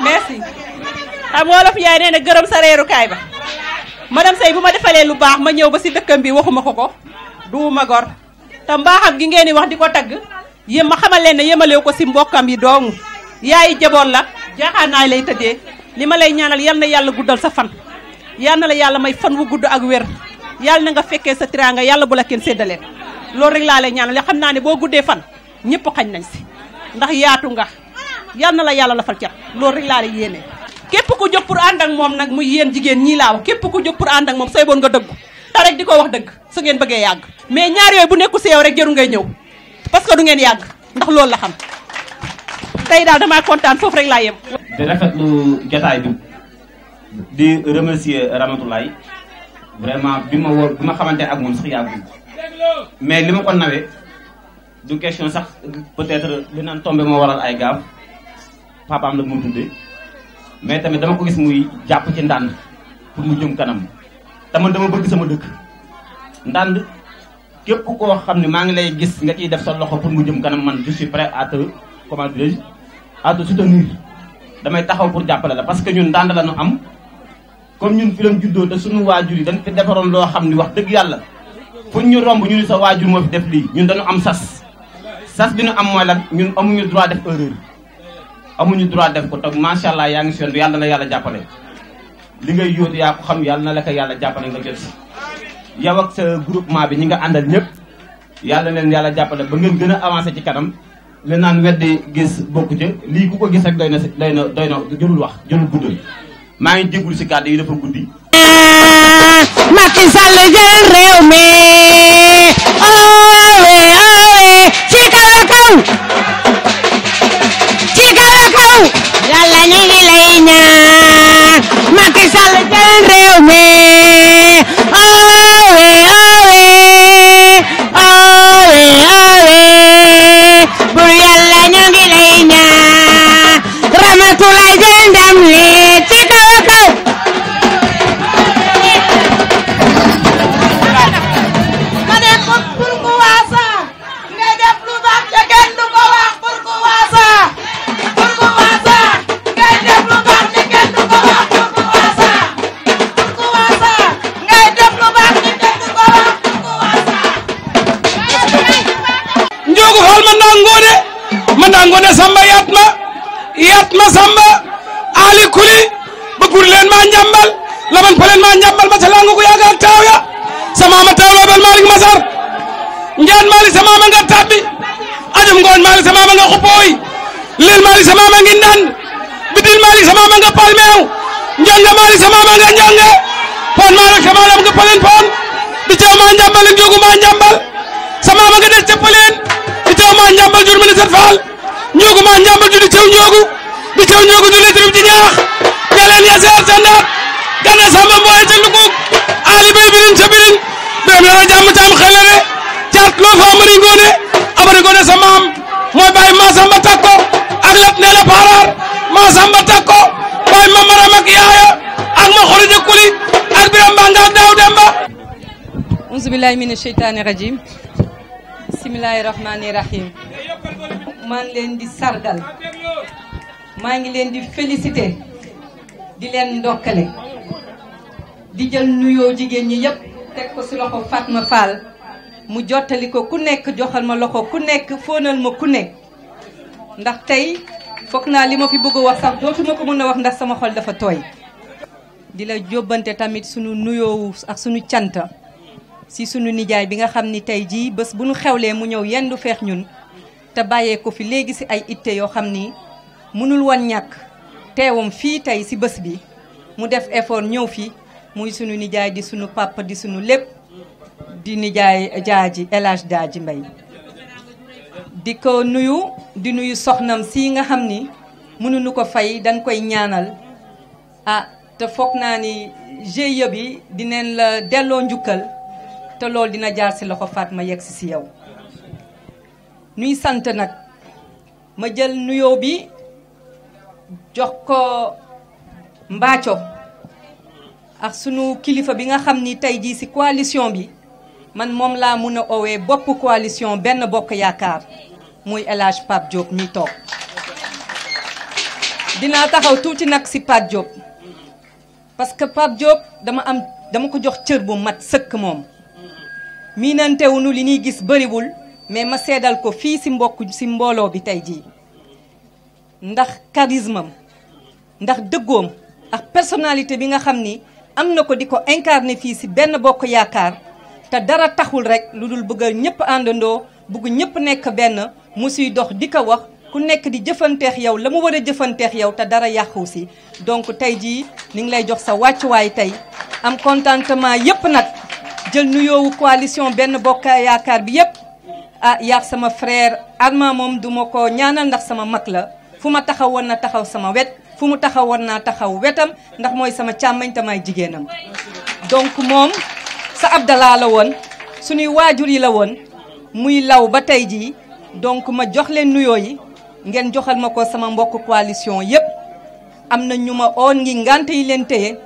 merci xam nga wolof yaay nee na gërëm sa reerukaay ba madame Seye bu ma defalee lu baax ma ñëw ba ci dëkkam bi waxuma ko duuma gor te mbaaxam gi ngeen di wax di ko tagg yéen ma xamal leen ne yemalew ko ci mbokkam yi doomu yaay jaboot la jaaxaanaay lay tëddee li ma lay ñaanal yal na yàlla guddal sa fan yal na la yàlla may fan wu gudd ak wér yal na nga fekkee sa tiraanga yàlla bu la kenn séddaleen loolu rek laa lay ñaanal xam naa ne boo guddee fan ñëpp xañ nañ ci ndax yaatu nga yal na la yàlla lafal cat loolu rek laa lay yéene képp ku jóg pour ànd ak moom nag muy yéen jigéen ñii laa wax képp ku jóg pour ànd ak moom sooy boon nga dëggu te rek di ko wax dëgg su ngeen bëggee yàgg mais ñaar yooyu bu nekku si yow rek jëru ngay ñëw parce que du ngeen yàgg ndax loolu la xam tey daal damaa kontaan foofu rek laa yem. di rafetlu jotaay bi di remercier Ramatoulaye vraiment bi ma xamante ak moom sax yàggul mais li ma ko nawee du question sax peut-être li naan tombé moo waral ay gaaf papaam la moo tuddee mais tamit dama ko gis muy jàpp ci Ndande pour mu jëm kanam te man dama bëgg sama dëkk Ndande képp koo xam ne maa ngi lay gis nga ciy def sa loxo pour mu jëm kanam man je suis prêt à te comment dirais-je à te soutenir damay taxaw pour jàppale la parce que ñun Ndande la ñu am comme ñun fi lañ juddoo te suñu waajur yi dañ fi defaroon loo xam ni wax dëgg yàlla fu ñu romb ñu ni sa waajur moo fi def lii ñun dañu am sas bi ñu am mooy lan ñun amuñu droit def erreur amuñu droit def ko toog macha allah yaa ngi si yoon bi yàlla na la yàlla jàppale li ngay yóotu yaa ko xam yàlla na la ko yàlla jàppale nga jot si yow ak sa groupement bi ñi nga àndal ñëpp yàlla leen yàlla jàppale ba ngeen gën a avancé ci kanam li naan weddi gis bokku ca lii ku ko gis rek doy na jërul wax jërul guddal maa ngi jéggul si kàddu yi dafa guddi. Macky Sall jël réew mi owe ci kaw a kaw yàlla ñu ngi lay ñaan Macky Sall jël réew mi bur yàlla ñu ngi lay ñaan Ramatoulaye jël ndam li ci kaw a kaw ma ne ko pour ku waasa ngay def lu baax te kenn du ko wax pour ku waasa ngay def lu baax te kenn du ko wax pour ku waasa gur leen maa njambal laban paleen maa njambal ma salangu ko yaakaar taaw ya sama ma taaw la bal Malick Masar njaan Malick sama ma nga tabbi ajum ngoon Malick sama ma nga xupooy leel Malick sama ma ngi ndand bidil Malick sama ma nga palmeew njonga Malick sama ma nga njonge pon Malick sama ma nga paleen pon di teew maa njambal ak njogu maa njambal sama ma nga des ca paleen di teew maa njambal jur mi sat faal njogu maa njambal jur di teew njogu di teew njogu du le trib ci ñaax ñaleen ya seer sa ndaat gana sama mbooye ca lukuk ali bay birin ca birin biram la jàmm caam xelere caat loo fa amari ngoone sa maam mooy bàyyi Massamba Takko ak lat ne la Parar Massamba Takko bàyyi ma maram ak yaaya ak ma xorija kuli ak biram banga ak daaw demba auzubillahi mina sheytaani rajim bismillahi rahmani rahim maa ngi leen di sargal maa ngi leen di féliciter di leen ndokkale di jël nuyoo jigéen ñi yépp teg ko ci loxo Fatma Fall mu jottali ko ku nekk joxal ma loxo ku nekk fóonal ma ku nekk ndax tey foog naa li ma fi bëgg a wax sax dootuma ko mën a wax ndax sama xol dafa tooy di la jóbbante tamit sunu nuyoo ak sunu canta si sunu nijaay bi nga xam ni tey jii bés bu nu xewlee mu ñëw yendu feex ñun te bàyyee ko fi léegi si ay itte yoo xam ni mënul woon ñàkk teewam fii tey si bés bi mu def effort ñëw fi muy sunu nijaay di sunu papa di sunu lépp di nijaay jaaji El Hadj Daaji Mbay di ko nuyu di nuyu soxnam si nga xam ni mënuñu ko fay dañ koy ñaanal ah te foog naa ni GIE bi dineen la delloo njukkal te loolu dina jaar si loxo Fatma yegg si yow nuy sant nag ma jël nuyoo bi jox ko Mbaaco ak sunu kilifa bi nga xam ni tey jii si coalition bi man moom laa mun a owee bopp coalition benn bokk yaakaar muy El Hadj Pape Diop mi toog dinaa taxaw tuuti nag si Pape Diop parce que Pape Diop dama ko jox cër bu mat sëkk moom miinantewunu li ñuy gis bëriwul mais ma seedal ko fii si mbooloo bi tey jii ndax charisme am ndax dëggoom ak personnalité bi nga xam ni am na ko di ko incarné fii si benn bokk yaakaar te dara taxul rek lu dul bëgg ñëpp àndandoo bëgg ñëpp nekk benn mu siy dox di ko wax ku nekk di jëfanteex yow la mu war a jëfanteex yow te dara yàqu si donc tey jii ni ngi lay jox sa wàccuwaay tey am contentement yëpp nag jël nuyoowu coalition benn bokk yaakaar bi yëpp ah yaag sama frère Arma moom duma ko ñaanal ndax sama mag la fu ma taxawoon na taxaw sama wet fu mu taxawoon naa taxaw wetam ndax mooy sama càmmañ te may jigéenam donc moom sa Abdallah la woon suñuy waajur yi la woon muy law ba tey jii donc ma jox leen nuyoo yi ngeen joxal ma ko sama mbokk coalition yépp am na ñu ma oon ngi ngante yi leen téye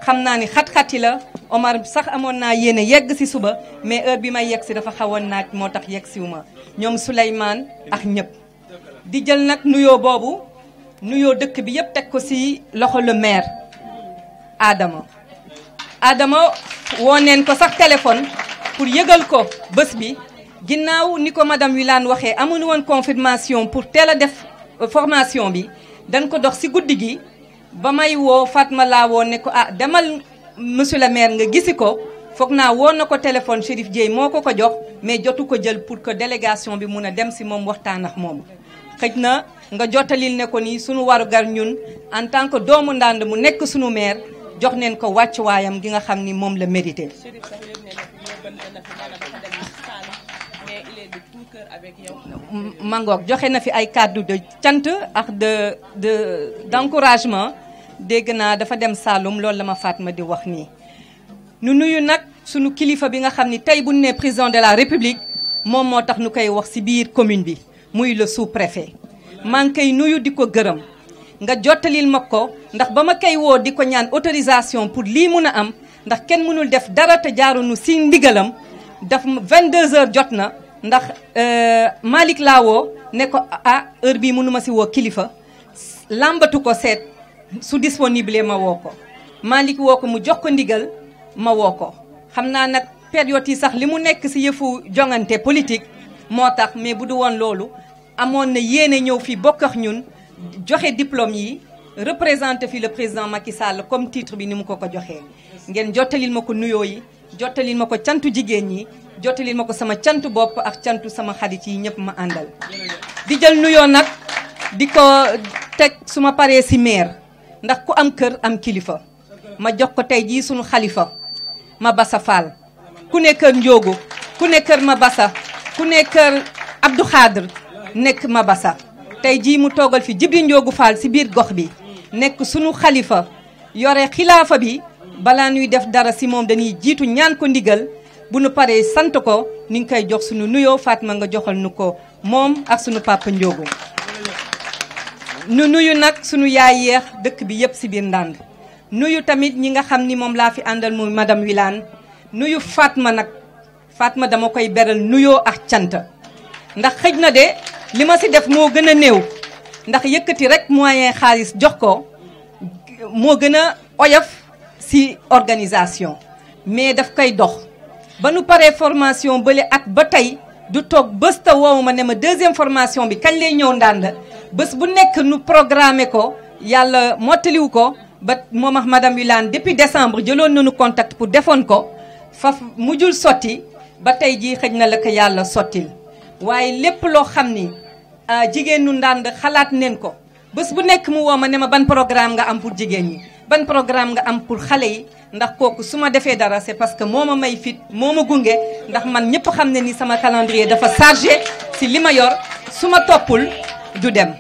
xam naa ni xat-xat yi la Omar sax amoon naa yéene yegg si suba mais heure bi may yegg si dafa xawoon naaj moo tax yegg siwu ma ñoom Souleymane ak ñëpp di jël nag nuyoo boobu nuyoo dëkk bi yépp teg ko si loxo le maire Adama woo neen ko sax téléphone pour yëgal ko bés bi ginnaaw ni ko madame Wilane waxee amuñu woon confirmation pour teel a def formation bi dañ ko dox si guddi gi ba may woo Fatma laa woo ne ko ah demal monsieur le maire nga gisi ko foog naa woo na ko téléphone Chérif Dieye moo ko jox mais jotu ko jël pour que délégation bi mun a dem si moom waxtaan ak moom xëj na nga jottalil ne ko ni sunu warugar ñun en tant que doomu Ndande mu nekk sunu maire jox neen ko wàccuwaayam gi nga xam ni moom la mérité. Mangoog joxe na fi ay kàddu de cant ak d'encouragement dégg naa dafa dem Saloum loolu la ma Fatma di wax nii. nu nuyu nag sunu kilifa bi nga xam ni tey bu ñu nee président de la république moom moo tax nu koy wax ci biir commune bi muy le sous-préfet maa ngi koy nuyu di ko gërëm. nga jottalil ma ko ndax ba ma koy woo di ko ñaan autorisation pour lii mun a am ndax kenn mënul def dara te jaarunu si ndigalam daf 22h jot na ndax Malick laa woo ne ko ah heure bii mënuma si woo kilifa làmbatu ko seet su disponible ma woo ko Malick woo ko mu jox ko ndigal ma woo ko xam naa nag période yi sax li mu nekk si yëfu jongante politique moo tax mais bu du woon loolu amoon na yéene ñëw fii bokk ak ñun joxe diplôme yi représenté fi le président Macky Sall comme titre bi ni mu ko joxee ngeen jottalil ma ko nuyoo yi jottalil ma ko cantu jigéen ñi jottalil ma ko sama cantu bopp ak cantu sama xarit yi ñëpp ma àndal di jël nuyoo nag di ko teg su ma paree si maire ndax ku am kër am kilifa ma jox ko tey jii sunu xalifa ma basa Fall ku ne kër Ndiogu ku ne kër ma basa ku ne kër Abdou Khadr nekk ma basa tey jii mu toogal fi Djibril Ndiogu Fall si biir gox bi nekk sunu xalifa yore xilaafa bi balaa ñuy def dara si moom dañuy jiitu ñaan ko ndigal bu nu paree sant ko ni nga koy jox sunu nuyoo Fatma nga joxal nu ko moom ak sunu papa Ndiogu nu nuyu nag sunu yaay yeex dëkk bi yëpp si biir Ndande nuyu tamit ñi nga xam ni moom laa fi àndal muy madame Wilane nuyu Fatma nag Fatma dama koy beral nuyoo ak cant ndax xëj na de li ma si def moo gën a néew ndax yëkkati rek moyen xaalis jox ko moo gën a oyof si organisation mais daf koy dox ba nu paree formation bële at ba tey du toog bés ta woowu ma ne ma deuxième formation bi kañ lay ñëw Ndande bés bu nekk nu programmé ko yàlla mottaliwu ko ba moom ak madame Wilane depuis décembre jëloon nañu contact pour defoon ko faf mujjul sotti ba tey jii xëj na la ko yàlla sottil waaye lépp loo xam ni jigéenu Ndande xalaat neen ko bés bu nekk mu woo ma ne ma ban programme nga am pour jigéen ñi ban programme nga am pour xale yi ndax kooku su ma defee dara c'est parce que moo ma may fit moo ma gunge ndax man ñëpp xam ne ni sama calendrier dafa chargé si li ma yor su ma toppul du dem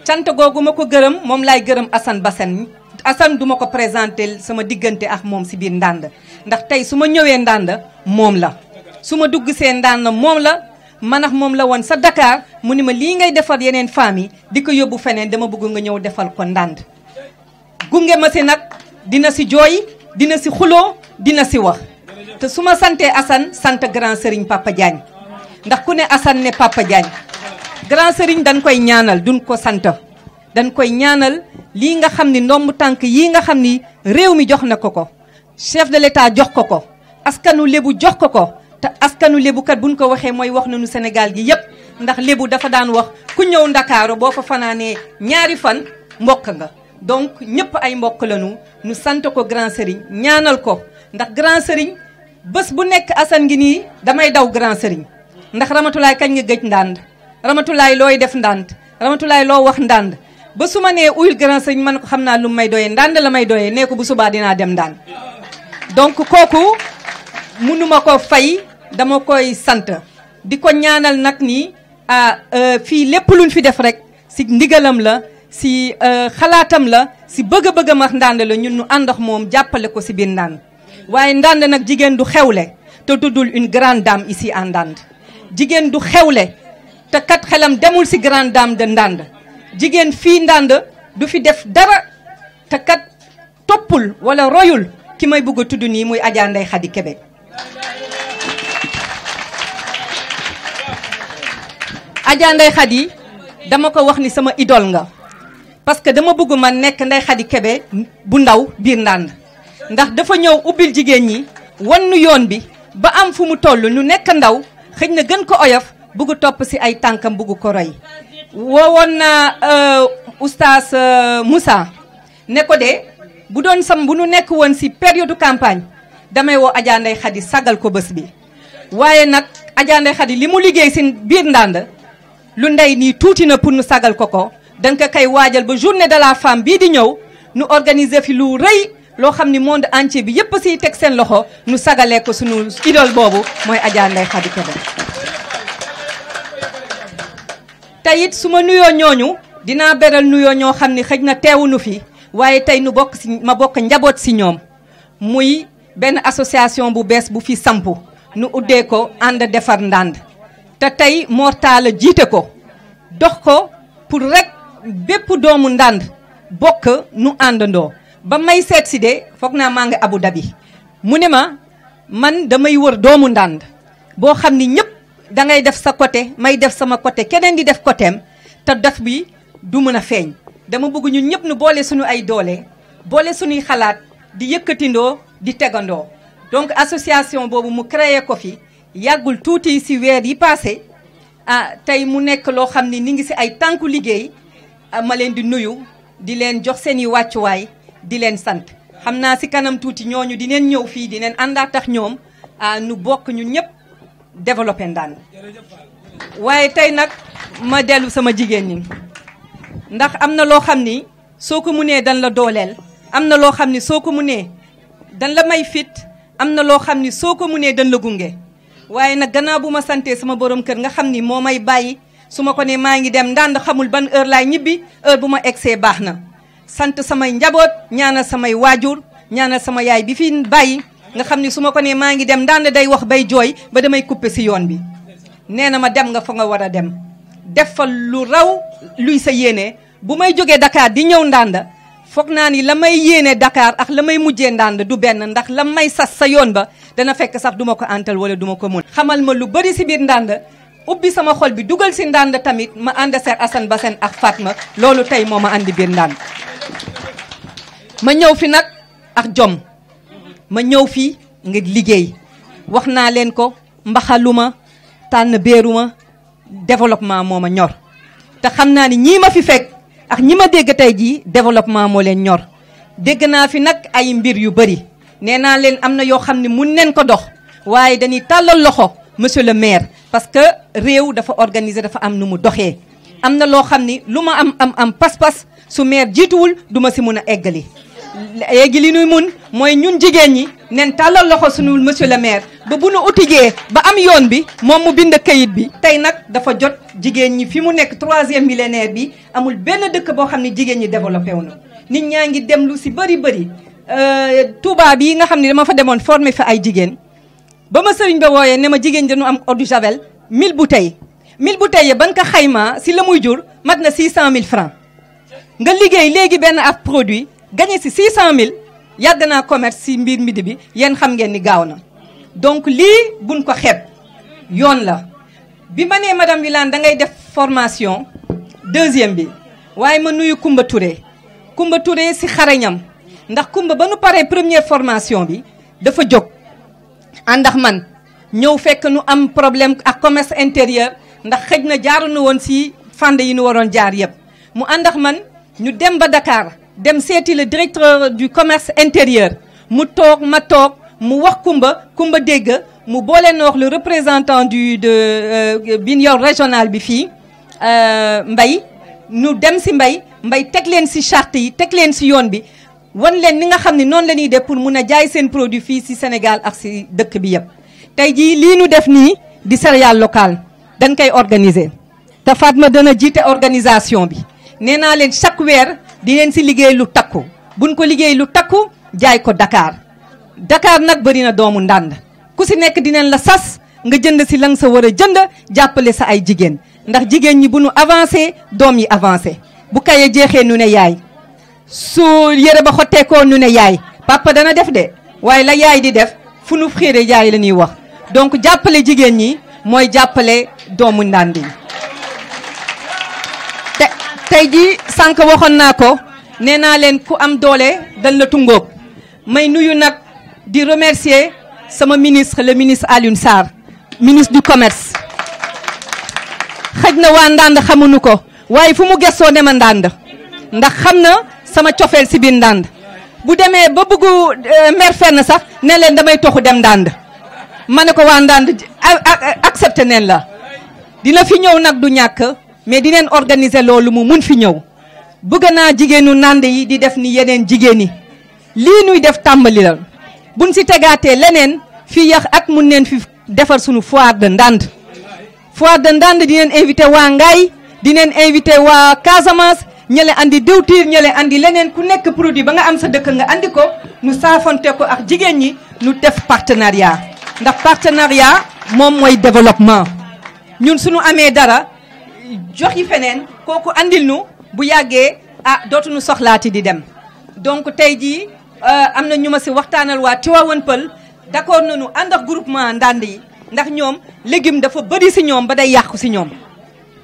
cant googu ma ko gërëm moom laay gërëm Assane Bassène Assane duma ko présenté sama diggante ak moom si biir Ndande ndax tey su ma ñëwee Ndande moom la su ma dugg see Ndande moom la man ak moom la woon sa Dakar mu ni ma lii ngay defar yeneen femmes yi di ko yóbbu feneen dama bëgg nga ñëw defal ko Ndande gunge ma si nag dina si jooy dina si xuloo dina si wax te su ma santee Assane sant grand Serigne Papa Diagne ndax ku ne Assane ne Papa Diagne grand Serigne dañ koy ñaanal duñ ko sant dañ koy ñaanal lii nga xam ni ndomb tànk yii nga xam ni réew mi jox na ko ko chef de l'état jox ko ko askanu lébu jox ko ko te askanu lébukat buñ ko waxee mooy wax nañu Sénégal gi yépp ndax lébu dafa daan wax ku ñëw Ndakaaru boo fa fanaanee ñaari fan mbokk nga donc ñëpp ay mbokk lañu nu sant ko grand Serigne ñaanal ko ndax grand Serigne bés bu nekk Assane ngi nii damay daw grand Serigne ndax Ramatulaay kañ nga gëj Ndande Ramatulaay looy def Ndande Ramatulaay loo wax Ndande ba su ma nee uyul grand Serigne man ko xam naa lu may doyee Ndande la may doyee nee ko bu subaa dinaa dem Ndande donc kooku mënuma ko fay dama koy sant di ko ñaanal nag ni fii lépp luñ fi def rek si ndigalam la si xalaatam la si bëgg-bëggam ak Ndande la ñun ñu ànd ak moom jàppale ko si biir Ndande waaye Ndande nag jigéen du xewle te tuddul une grande dame ici en Ndande jigéen du xewle te kat xelam demul si grande dame de Ndande jigéen fii Ndande du fi def dara te kat toppul wala royul ki may bëgg a tudd nii muy Adja Ndeye Khady Kébé Adja Ndeye Khady dama ko wax ni sama idole nga parce que dama bëgg man nekk Ndeye Khady Kébé bu ndaw biir Ndande ndax dafa ñëw ubbil jigéen ñi wan nu yoon bi ba am fu mu toll ñu nekk ndaw xëy na gën ko oyof bëgg topp si ay tànkam bëgg ko roy woowoon na oustaz Moussa ne ko de bu doon sam bu nu nekk woon si période campagne damay woo Adja Ndeye Khady sagal ko bés bi waaye nag Adja Ndeye Khady li mu liggéey si biir Ndande lu ndey nii tuuti na pour nu sagal ko ko dañ ko kay waajal ba journée de la femme bii di ñëw nu organiser fi lu rëy loo xam ni monde entier bi yépp siy teg seen loxo nu sagalee ko sunu idole boobu mooy Adja Ndeye Khady Kébé te it su ma nuyoo ñooñu dinaa beral nuyoo ñoo xam ni xëj na teewuñu fi waaye tey nu bokk si ma bokk njaboot si ñoom muy benn association bu bees bu fi sampu nu uddee ko ànd defar Ndande te tey Mortala jiite ko dox ko pour rek bépp doomu Ndande bokk nu àndandoo ba may seet si de foog naa maa ngi Abu Dhabi mu ne ma man damay wër doomu Ndande boo xam ni ñëpp da ngay def sa côté may def sama côté keneen di def côtéem te def bi du mën a feeñ dama bëgg ñun ñëpp nu boole suñu ay doole boole suñuy xalaat di yëkkatindoo di tegandoo donc association boobu mu créé ko fi yàggul tuuti si weer yi passé tey mu nekk loo xam ni ni ngi si ay tànku liggéey ma leen di nuyu di leen jox seen i wàccuwaay di leen sant xam naa si kanam tuuti ñooñu di leen ñëw fii di leen àndaat ak ñoom nu bokk ñun ñëpp développé Ndande waaye tey nag ma dellu sama jigéen ñi ndax am na loo xam ni soo ko munee dan la dooleel am na loo xam ni soo ko munee dan la may fit am na loo xam ni soo ko munee dan la gunge waaye nag gannaaw bu ma santee sama borom kër nga xam ni moo may bàyyi su ma ko ne maa ngi dem Ndande xamul ban heure laay ñibbi heure bu ma egsee baax na sant samay njaboot ñaanal samay waajur ñaanal sama yaay bi fi bàyyi nga xam ni su ma ko ne maa ngi dem Ndande day wax bay jooy ba damay coupé si yoon bi nee na ma dem nga fa nga war a dem def fa lu raw luy sa yéene bu may jógee Dakar di ñëw Ndande foog naa ni la may yéene Dakar ak la may mujjee Ndande du benn ndax la may sas sa yoon ba dana fekk sax duma ko antal wala duma ko mun xamal ma lu bari si biir Ndande ubbi sama xol bi dugal si Ndande tamit ma ànd Seex Assane Bassène ak Fatma loolu tey moo ma andi biir Ndande ma ñëw fi nag ak jom ma ñëw fi nga liggéey wax naa leen ko mbaxaluma tànn beeruma développement moo ma ñor te xam naa ni ñii ma fi fekk ak ñi ma dégg tey jii développement moo leen ñor dégg naa fi nag ay mbir yu bëri nee naa leen am na yoo xam ne mun neen ko dox waaye dañuy tàllal loxo monsieur le maire parce que réew dafa organiser dafa am nu mu doxee am na loo xam ni lu ma am pas-pas su maire jiituwul du ma si mun a eggali léegi li nuy mun mooy ñun jigéen ñi nen tàllal loxo suñu monsieur le maire ba bu nu utijee ba am yoon bi moom mu bind kayit bi tey nag dafa jot jigéen ñi fi mu nekk 3e millénaire bi amul benn dëkk boo xam ne jigéen ñi développé wu na nit ñaa ngi dem lu si bëri Touba bi nga xam ne dama fa demoon formé fa ay jigéen ba ma sëriñ ba wooyee ne ma jigéen dañu am eau de javel 1000 bouteilles 1000 bouteilles yi ban ko xaymaa si la muy jur mat na 600 000 francs nga liggéey léegi benn ab produit gagné si 600 000 yàgg naa commerce si mbir midi bi yéen xam ngeen ni gaaw na donc lii buñ ko xeeb yoon la bi ma nee madame Wilane da ngay def formation 2e bi waaye ma nuyu Kumba Touré si xarañam ndax Kumba ba nu paree première formation bi dafa jóg ànd ak man ñëw fekk nu am problème ak commerce intérieur ndax xëj na jaaru na woon si fànn yi nu waroon jaar yëpp mu ànd ak man ñu dem ba Dakar dem seeti le directeur du commerce intérieur mu toog ma toog mu wax Kumba dégg mu boole na wax le représentant bi yor régional bi fii Mbay nu dem si Mbay teg leen si charte yi teg leen si yoon bi wan leen ni nga xam ne noonu la ñuy def pour mun a jaay seen produit fii si Sénégal ak si dëkk bi yëpp tey jii lii nu def nii di céréale locale dañ koy organiser te Fatma dana jiite organisation bi nee naa leen chaque weer di leen si liggéey lu takku buñ ko liggéey lu takku jaay ko Dakar nag bëri na doomu Ndande ku si nekk dinañ la sas nga jënd si la nga sa war a jënd jàppale sa ay jigéen ndax jigéen ñi bu nu avancé doom yi avancé bu kaye jeexee nu ne yaay su yére ba xotteekoo nu ne yaay papa dana def de waaye la yaay di def fu nu xiire yaay la ñuy wax donc jàppale jigéen ñi mooy jàppale doomu Ndande yi tey jii sànq waxoon naa ko nee naa leen ku am doole dañ la tungóob may nuyu nag di remercier sama ministre le ministre Alioune Sarr ministre du commerce xëj na waa Ndande xamuñu ko waaye fu mu gëstoo ne ma Ndande ndax xam na sama cofeel si biir Ndande bu demee ba bëggu mer fenn sax ne leen damay toxu dem Ndande ma ne ko waa Ndande accepté neen la dina fi ñëw nag du ñàkk mais dineen organiser loolu mu mun fi ñëw bëgg naa jigéenu Ndande yi di def ni yeneen jigéen yi lii nuy def tàmbali la buñ si tegaatee leneen fii yax at mun neen fi defar suñu foire de Ndande dineen invité waa Ngaye dineen invité waa Casamance ñële andi diwtiir ñële andi leneen ku nekk produit ba nga am sa dëkk nga andi ko nu saafante ko ak jigéen ñi nu def partenariat ndax partenariat moom mooy développement ñun suñu amee dara joxi feneen kooku andil nu bu yàggee dootuñu soxlaati di dem donc tey jii am na ñu ma si waxtaanal waa Tivaouane Peulh d'accord nañu ànd ak groupement Ndande yi ndax ñoom légume dafa bëri si ñoom ba day yàqu si ñoom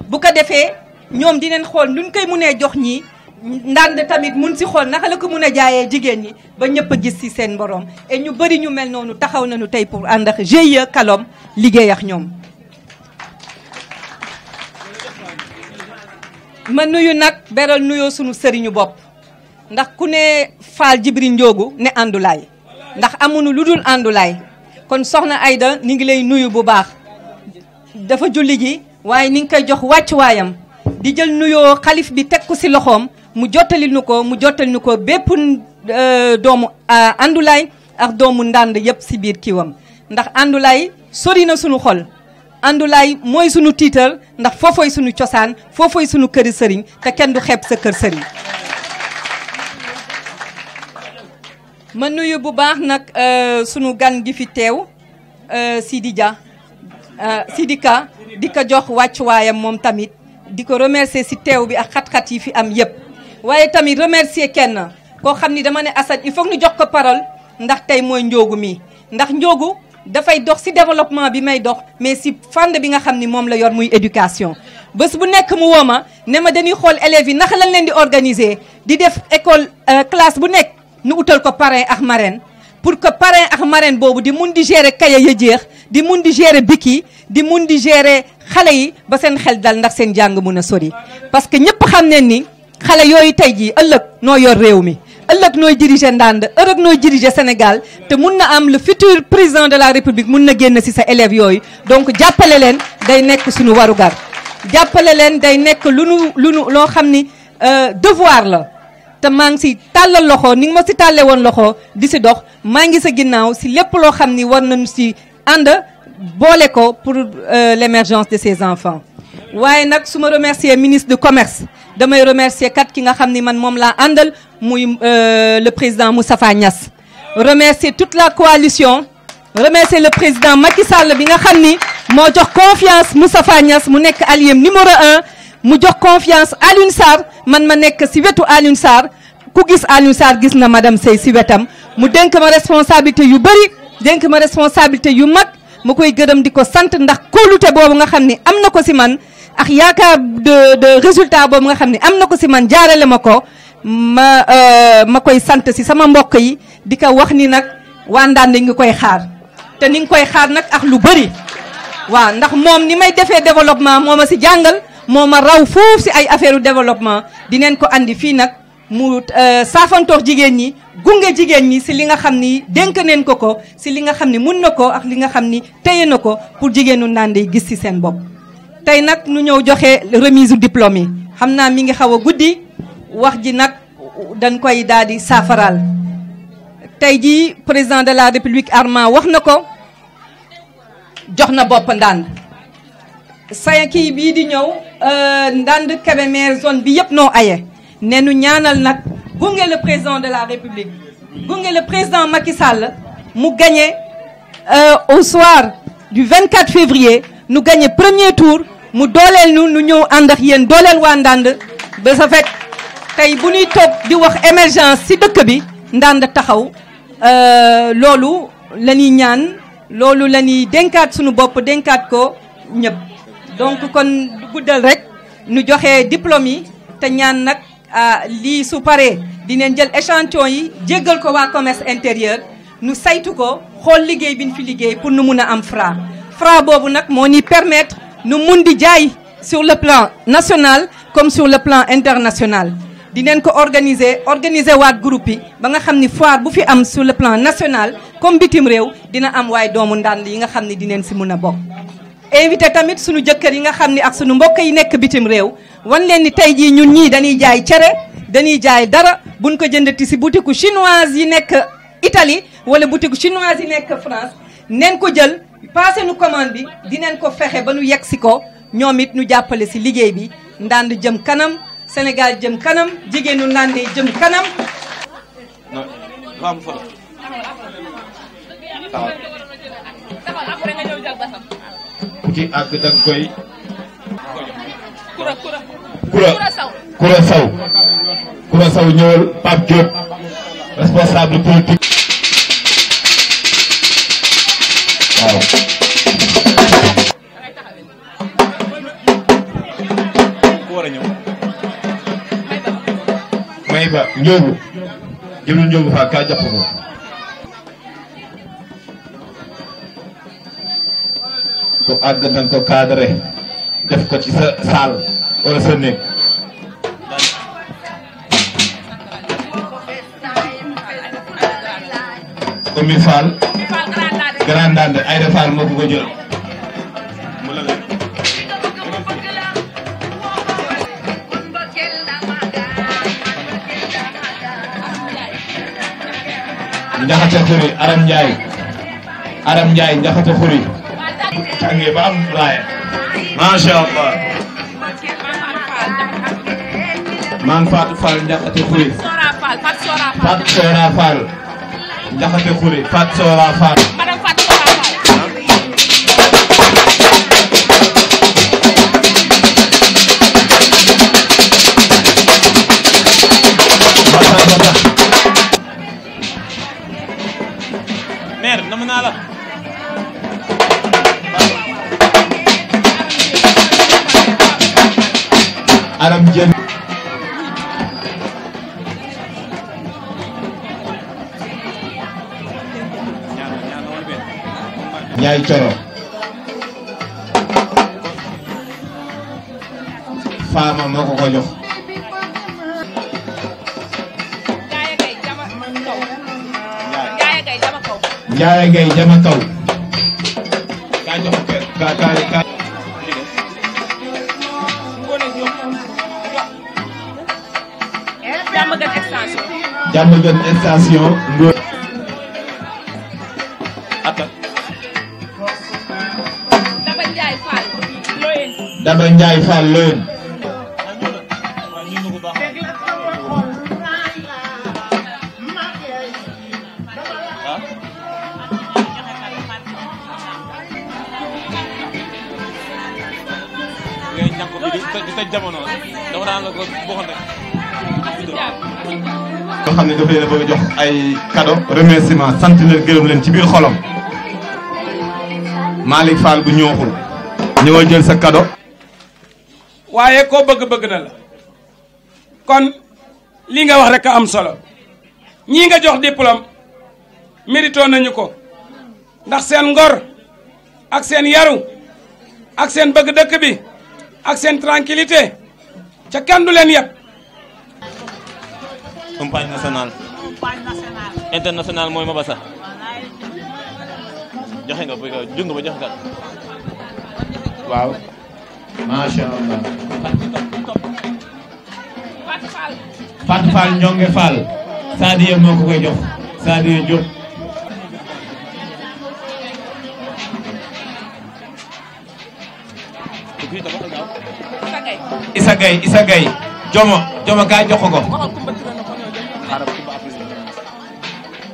bu ko defee ñoom dinañ xool nuñ koy munee jox ñi Ndande tamit mun si xool naka la ko mun a jaayee jigéen ñi ba ñëpp a gis si seen borom et ñu bëri ñu mel noonu taxaw nañu tey pour ànd ak GIE Kalom liggéey ak ñoom. ma nuyu nag beral nuyoo sunu sëriñu bopp ndax ku ne Fall Djibril Ndiogu ne Andoulaye ndax amuñu lu dul Andoulaye kon soxna Aïda ni ngi lay nuyu bu baax dafa julli ji waaye ni ngi koy jox wàccuwaayam di jël nuyoo xalif bi teg ko ci loxoom mu jottali nu ko bépp doomu Andoulaye ak doomu Ndande yëpp ci biir kiiwam ndax Andoulaye sori na sunu xol Andoulaye mooy sunu tiitar ndax foofooy sunu cosaan foofooy sunu këri sëriñ te kenn du xeeb sa kër sëriñ ma nuyu bu baax nag sunu gan gi fi teew Sidi Ka di ko jox wàccuwaayam moom tamit di ko remercier ci teew bi ak xat-xat yi fi am yépp waaye tamit remercier kenn koo xam ni dama ne Assane il faut ñu jox ko parole ndax tey mooy Ndiogu mi ndax Ndiogu dafay dox ci développement bi may dox mais ci fànn bi nga xam ni moom la yor muy éducation bés bu nekk mu woo ma ne ma dañuy xool élèves yi naka lañ leen di organiser di def école classe bu nekk nu utal ko parrain ak marraine pour que parrain ak marraine boobu di mun di gérer kaya ya jeex di mun di gérer biki di mun di gérer xale yi ba seen xel dal ndax seen jàng mun a sori parce que ñëpp xam ne ni xale yooyu tey jii ëllëg noo yor réew mi ëllëg nooy diriger Ndande ëllëg nooy diriger Sénégal te mun na am le futur président de la République mun na génn ci sa élèves yooyu donc jàppale leen day nekk suñu warugar jàppale leen day nekk lu nu loo xam ni devoir la te maa ngi ci tàllal loxo ni nga ma ci tàlle woon loxo di ci dox maa ngi sa ginnaaw ci lépp loo xam ni war nañu ci ànd boole ko pour l'émergence de ces enfants waaye nag su ma remercier ministre du commerce damay remercier kat ki nga xam ni man moom laa àndal muy le président Moustapha Niasse remercier toute la coalition remercier le président Macky Sall bi nga xam ni moo jox confiance Moustapha Niasse mu nekk allié numéro 1 mu jox confiance Alioune Sarr man ma nekk ci wetu Alioune Sarr ku gis Alioune Sarr gis na madame Sey ci wetam mu dénk ma responsabilité yu bëri dénk ma responsabilité yu mag ma koy gërëm di ko sant ndax kóolute boobu nga xam ni am na ko ci man ak yaakaar de résultat boobu nga xam ne am na ko ci man jaarale ma ko ma koy sant ci sama mbokk yi di ko wax ni nag waa Ndande ngi koy xaar te ni ngi koy xaar nag ak lu bëri waaw ndax moom ni may defee développement moo ma ci jàngal moo ma raw foofu ci ay affaire développement dineen ko andi fii nag mu saafantoor jigéen ñi gunge jigéen ñi ci li nga xam ni dénk neen ko ci li nga xam ni mun na ko ak li nga xam ni téye na ko pour jigéenu Ndande yi gis ci seen bopp tey nag nu ñëw joxe remise diplôme yi xam naa mi ngi xaw a guddi wax ji nag dañ koy daal di saafaraal tey jii président de la république Armand wax na ko jox na bopp Ndande say kii bii di ñëw Ndande Kébémer zone bi yëpp noo aye ne nu ñaanal nag gunge le président de la république gunge le président Macky Sall mu gagné au soir du 24 février nu gagné premier tour mu dooleel nu ñëw ànd ak yéen dooleel waa Ndande ba sa fekk tey bu ñuy toog di wax émergence ci dëkk bi Ndande taxaw loolu la ñuy ñaan loolu la ñuy dénkaat suñu bopp dénkaat ko ñëpp donc kon guddal rek nu joxe diplôme yi te ñaan nag lii su paree dineen jël échantillon yi jéggal ko waa commerce intérieur nu saytu ko xool liggéey bi ñu fi liggéey pour nu mun a am Fra boobu nag moo ni permettre nu mun di jaay sur le plan national comme sur le plan international dineen ko organiser waat groupe yi ba nga xam ni foire bu fi am sur le plan national comme bitim réew dina am waaye doomu Ndande yi nga xam ni dineen si mun a bokk invité tamit sunu jëkkër yi nga xam ni ak sunu mbokk yi nekk bitim réew wan leen ni tey jii ñun ñii dañuy jaay cere dañuy jaay dara buñ ko jëndati si boutique chinoise yi nekk Italie wala boutique chinoise yi nekk France neen ko jël passé nu commande bi dineen ko fexe ba nu yegg si ko ñoom it nu jàppale si liggéey bi Ndande jëm kanam Sénégal jëm kanam jigéenu Ndande jëm kanam. ku ci àgg da nga koy. Koura Sow ñëwal Pape Diop responsable politique. waaw. ku war a ñëw. may ba Ndiogu jëlul Ndiogu Fall kaa jàpp ko. ku àgg da nga ko cadré def ko ci sa salle wala sa néeg. Oumy Fall Grand Dande Aïda Fall moo ko jël Njaxate Xuri Aram Ndiaye Njaxate Xuri tàngee ba am laaya masha Allah Maam Fatou Fall Njaxate Xuri Fatou Sora Fall Njaxate Xuri Fatou Sora Fall mère nam naa la Aram Dieng Ndiaye Coro Fama moo ko jox Ndiaye Gueye jama kaw ka jox ka Diamaguène extension Ngor Daba Ndiaye Fall Loyen yoo xam ne dafa leen a bëgg a jox ay cadeau remerciement sant leen gërëm leen ci biir xolam Malick Fall bu ñooxul ñëwal jël sa cadeau waaye koo bëgg-bëgg na la kon li nga wax rek a am solo ñii nga jox diplôme mérito nañu ko ndax seen ngor ak seen yaru ak seen bëgg dëkk bi ak seen tranquillité ca kenn du leen yeb campagne nationale international mooy Mabassa joxe nga jug nga ba joxe kat waaw masha Allah Fatou Fall Ñonge Fall Sadio moo ko koy jox Sadio Diop Issa Gueye Jomo kaa jox ko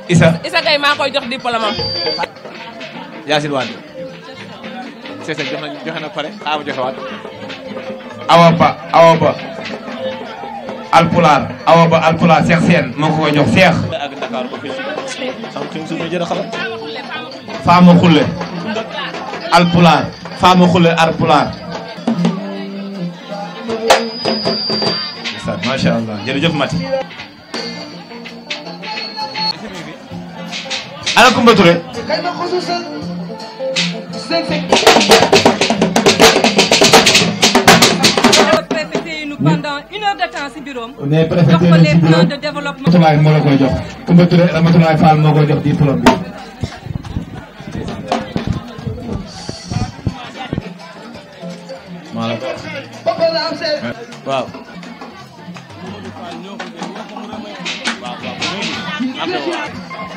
Issa Gueye maa koy jox diplôme am Yacine Wade c'est joxe na pare xaaral ma joxe waat Awa Ba Alpulaar Cheikh Sène moo ko koy jox Cheikh ak Dakar ko fi sam suñu jëra xala Fama Xulle Alpulaar masha Allah jërëjëf Mati ana Kumba Touré pendant 1 heure de temps ci bureau ne préfet les plans de développement Ramatulaay moo la koy jox Kumba Touré Ramatulaay Fall moo koy jox diplôme bi waaw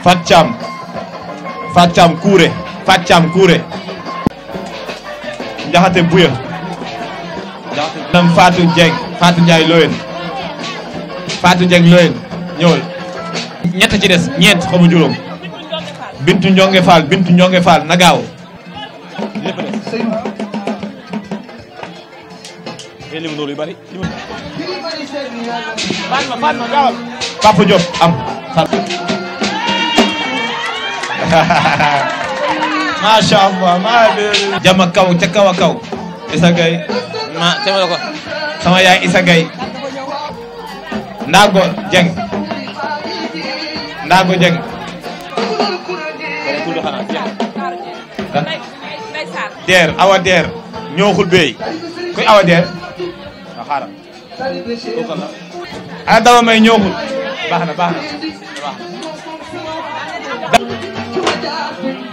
Fat Thiam Kouré Njaxate Buya nam Fatou Ndiaye Loyen ñëwal ñett ci des ñeent xamu juróom Bintu Ndionge Fall na gaaw Papa Diop am masha Allah jama kaw ca kaw a kaw Issa Gueye sama yaay Issa Gueye Ndago Dieng Der Awa Der ñooxul beey kuy Awa Der ana dama may ñooxul baax na Hallelujah.